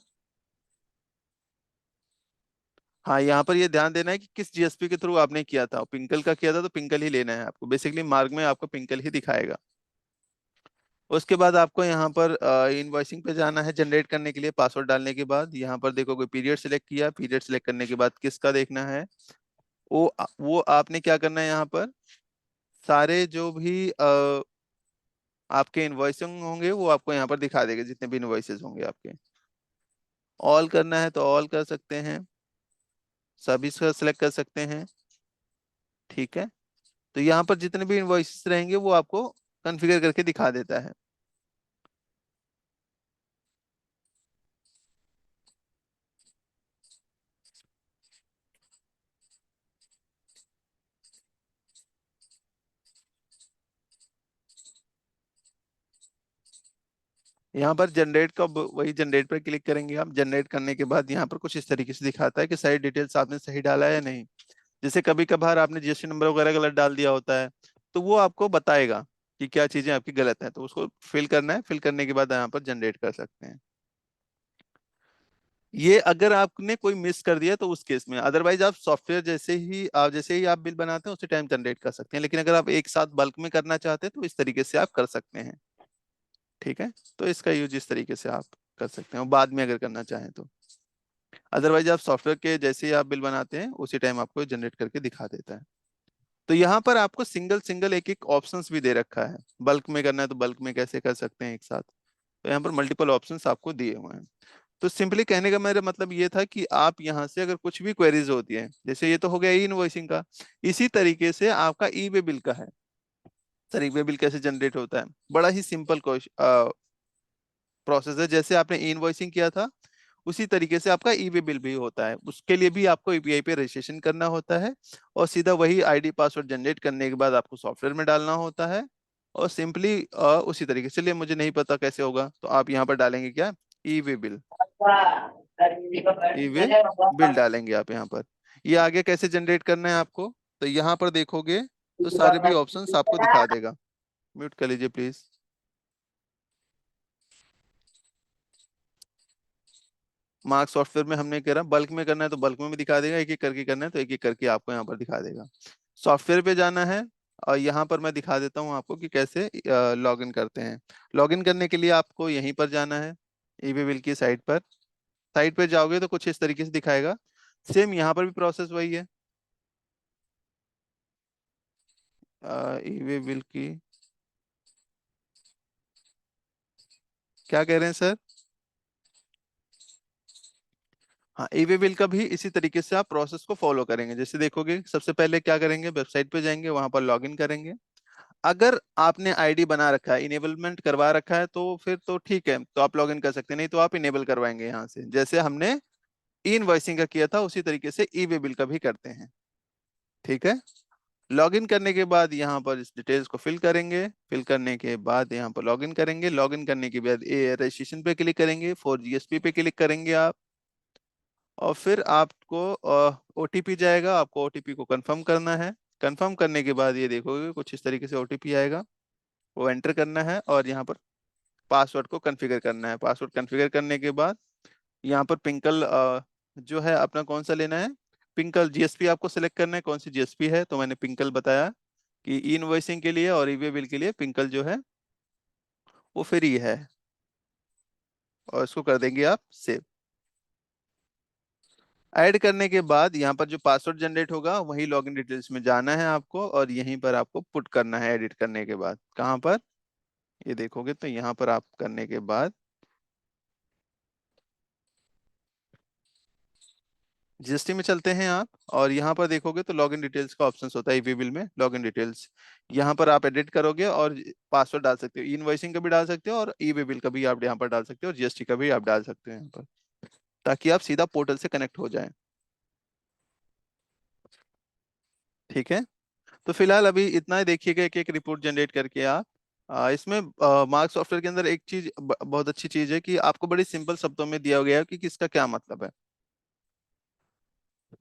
हाँ, यहाँ पर ये ध्यान देना है कि किस जीएसपी के थ्रू आपने किया था। पिंकल का किया था तो पिंकल ही लेना है आपको, बेसिकली मार्ग में आपको पिंकल ही दिखाएगा। उसके बाद आपको यहाँ पर इनवॉइसिंग पे जाना है जनरेट करने के लिए। पासवर्ड डालने के बाद यहाँ पर देखोगे पीरियड सिलेक्ट किया, पीरियड सिलेक्ट करने के बाद किसका देखना है, वो आपने क्या करना है यहाँ पर, सारे जो भी आपके इनवॉइसिंग होंगे वो आपको यहाँ पर दिखा देगा, जितने भी इनवॉइसेस होंगे आपके। ऑल करना है तो ऑल कर सकते हैं, सभी से सिलेक्ट कर सकते हैं, ठीक है। तो यहाँ पर जितने भी इनवॉइसेस रहेंगे वो आपको कॉन्फ़िगर करके दिखा देता है। यहाँ पर जनरेट का वही जनरेट पर क्लिक करेंगे आप। जनरेट करने के बाद यहाँ पर कुछ इस तरीके से दिखाता है कि सारी डिटेल्स आपने सही डाला है या नहीं। जैसे कभी कभार आपने जीएसटी नंबर वगैरह गलत डाल दिया होता है, तो वो आपको बताएगा कि क्या चीजें आपकी गलत हैं, तो उसको फिल करना है। फिल करने के बाद यहाँ पर जनरेट कर सकते हैं। ये अगर आपने कोई मिस कर दिया तो उस केस में, अदरवाइज आप सॉफ्टवेयर जैसे ही आप बिल बनाते हैं उसी टाइम जनरेट कर सकते हैं। लेकिन अगर आप एक साथ बल्क में करना चाहते हैं तो इस तरीके से आप कर सकते हैं, ठीक है। तो इसका यूज इस तरीके से आप कर सकते हैं, और बाद में अगर करना चाहें तो। अदरवाइज आप सॉफ्टवेयर के जैसे ही आप बिल बनाते हैं उसी टाइम आपको जनरेट करके दिखा देता है। तो यहाँ पर आपको सिंगल सिंगल एक एक ऑप्शंस भी दे रखा है। बल्क में करना है तो बल्क में कैसे कर सकते हैं एक साथ, तो यहाँ पर मल्टीपल ऑप्शंस आपको दिए हुए हैं। तो सिंपली कहने का मेरा मतलब ये था कि आप यहाँ से अगर कुछ भी क्वेरीज होती है, जैसे ये तो हो गया ई इनवॉइसिंग का, इसी तरीके से आपका ई वे बिल का है। सर ई वे बिल कैसे जनरेट होता है, बड़ा ही सिंपल प्रोसेस है। जैसे आपने ई इनवॉइसिंग किया था उसी तरीके से आपका ई वे बिल भी होता है। उसके लिए भी आपको एपीआई पे रजिस्ट्रेशन करना होता है, और सीधा वही आईडी पासवर्ड जनरेट करने के बाद आपको सॉफ्टवेयर में डालना होता है, और सिंपली उसी तरीके से। चलिए, मुझे नहीं पता कैसे होगा, तो आप यहाँ पर डालेंगे क्या, ई वे बिल, ई वे बिल डालेंगे आप यहाँ पर। ये आगे कैसे जनरेट करना है आपको, तो यहाँ पर देखोगे तो सारे भी ऑप्शंस आपको दिखा देगा। म्यूट कर लीजिए प्लीज। मार्क सॉफ्टवेयर में हमने कह रहा बल्क में करना है तो बल्क में भी दिखा देगा, एक एक करके करना है तो एक एक करके आपको यहाँ पर दिखा देगा। सॉफ्टवेयर पे जाना है, और यहाँ पर मैं दिखा देता हूँ आपको कि कैसे लॉगिन करते हैं। लॉगिन करने के लिए आपको यहीं पर जाना है, ईबे बिल की साइट पर। साइट पे जाओगे तो कुछ इस तरीके से दिखाएगा। सेम यहाँ पर भी प्रोसेस वही है। ईबे बिल की क्या कह रहे हैं सर, हाँ ईवे बिल का भी इसी तरीके से आप प्रोसेस को फॉलो करेंगे। जैसे देखोगे सबसे पहले क्या करेंगे, वेबसाइट पे जाएंगे, वहां पर लॉगिन करेंगे। अगर आपने आईडी बना रखा है, इनेबलमेंट करवा रखा है, तो फिर तो ठीक है, तो आप लॉगिन कर सकते हैं। नहीं तो आप इनेबल करवाएंगे यहाँ से, जैसे हमने ई इनवॉइसिंग का किया था उसी तरीके से ई वे बिल का भी करते हैं, ठीक है। लॉगिन करने के बाद यहाँ पर इस डिटेल्स को फिल करेंगे। फिल करने के बाद यहाँ पर लॉगिन करेंगे। लॉगिन करने के बाद रजिस्ट्रेशन पे क्लिक करेंगे, फॉर जीएसपी पे क्लिक करेंगे आप, और फिर आपको ओटीपी जाएगा, आपको ओटीपी को कंफर्म करना है। कंफर्म करने के बाद ये देखोगे कुछ इस तरीके से ओटीपी आएगा, वो एंटर करना है, और यहाँ पर पासवर्ड को कॉन्फ़िगर करना है। पासवर्ड कॉन्फ़िगर करने के बाद यहाँ पर पिंकल जो है अपना कौन सा लेना है, पिंकल जीएसपी आपको सिलेक्ट करना है, कौन सी जीएसपी है। तो मैंने पिंकल बताया कि ई इनवॉइसिंग के लिए और ईवे बिल के लिए पिंकल जो है वो फ्री है, और इसको कर देंगे आप सेव। ऐड करने के बाद यहाँ पर जो पासवर्ड जनरेट होगा वही लॉगिन डिटेल्स में जाना है आपको, और यहीं पर आपको पुट करना है। एडिट करने के बाद कहाँ पर, ये देखोगे तो यहाँ पर आप करने के बाद जीएसटी में चलते हैं आप, और यहाँ पर देखोगे तो लॉगिन डिटेल्स का ऑप्शन होता है ई वे बिल में, लॉगिन डिटेल्स। यहाँ पर आप एडिट करोगे और पासवर्ड डाल सकते हो, ई इनवॉइसिंग का भी डाल सकते हो और ई वे बिल का भी आप यहाँ पर डाल सकते हो, और जीएसटी का भी आप डाल सकते हो यहाँ पर, ताकि आप सीधा पोर्टल से कनेक्ट हो जाएं। ठीक है, तो फिलहाल अभी इतना ही देखिएगा, एक एक रिपोर्ट जनरेट करके आप इसमें मार्क सॉफ्टवेयर के अंदर एक चीज बहुत अच्छी चीज है कि आपको बड़ी सिंपल शब्दों में दिया गया है कि इसका क्या मतलब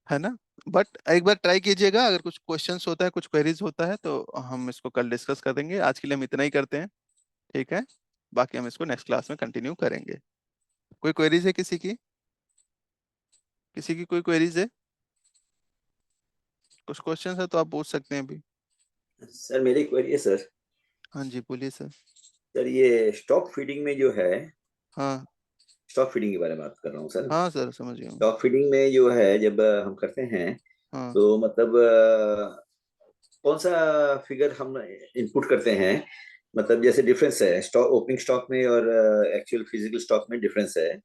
है ना। बट एक बार ट्राई कीजिएगा, अगर कुछ क्वेश्चंस होता है, कुछ क्वेरीज होता है तो हम इसको कल डिस्कस कर देंगे। आज के लिए हम इतना ही करते हैं, ठीक है, बाकी हम इसको नेक्स्ट क्लास में कंटिन्यू करेंगे। कोई क्वेरीज है किसी की? किसी की कोई क्वेरीज है? कुछ क्वेश्चंस है तो आप पूछ सकते हैं अभी। सर मेरी क्वेरी है सर। हाँ जी बोलिए सर। सर ये स्टॉक फीडिंग में जो है, हाँ स्टॉक फीडिंग के बारे में बात कर रहा हूँ सर। हाँ सर समझ गया हूँ। स्टॉक फीडिंग में जो है जब हम करते हैं हाँ तो मतलब कौन सा फिगर हम इनपुट करते हैं, मतलब जैसे डिफरेंस है स्टॉक ओपनिंग स्टॉक में और एक्चुअल फिजिकल स्टॉक में डिफरेंस है।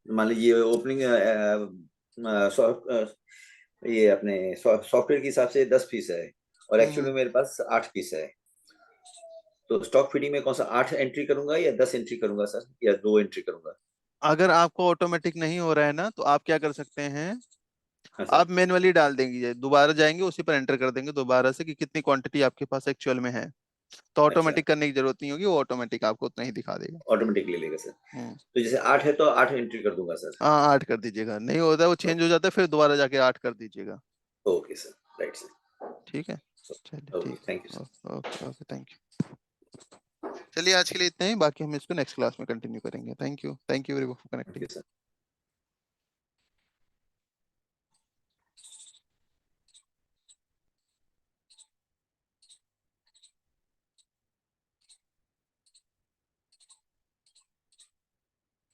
मान लीजिए ओपनिंग ये अपने सॉफ्टवेयर के हिसाब से 10 पीस है और एक्चुअल में मेरे पास 8 पीस है, तो स्टॉक फीडिंग में कौन सा 8 एंट्री करूंगा या 10 एंट्री करूंगा सर, या 2 एंट्री करूंगा? अगर आपको ऑटोमेटिक नहीं हो रहा है ना, तो आप क्या कर सकते हैं, हाँ सर। आप मैनुअली डाल देंगे, दोबारा जाएंगे उसी पर एंटर कर देंगे दोबारा से कि कितनी क्वांटिटी आपके पास एक्चुअल में है, तो अच्छा, ऑटोमेटिक करने की जरूरत नहीं होगी, वो ऑटोमेटिक आपको उतना ही दिखा देगा। ऑटोमेटिक ले लेगा सर। हम्म। तो जैसे 8 है तो 8 एंट्री कर दूंगा सर। हाँ 8 कर दीजिएगा, नहीं होता है वो चेंज हो जाता है, फिर दोबारा जाके 8 कर दीजिएगा। Okay sir, right sir. ठीक है, चलिए ओके, ठीक थैंक यू है, sir. Okay okay thank you. चलिए आज के लिए इतना ही, बाकी हम इसको नेक्स्ट क्लास में कंटिन्यू करेंगे। Thank you very much for thank you connecting. Sir.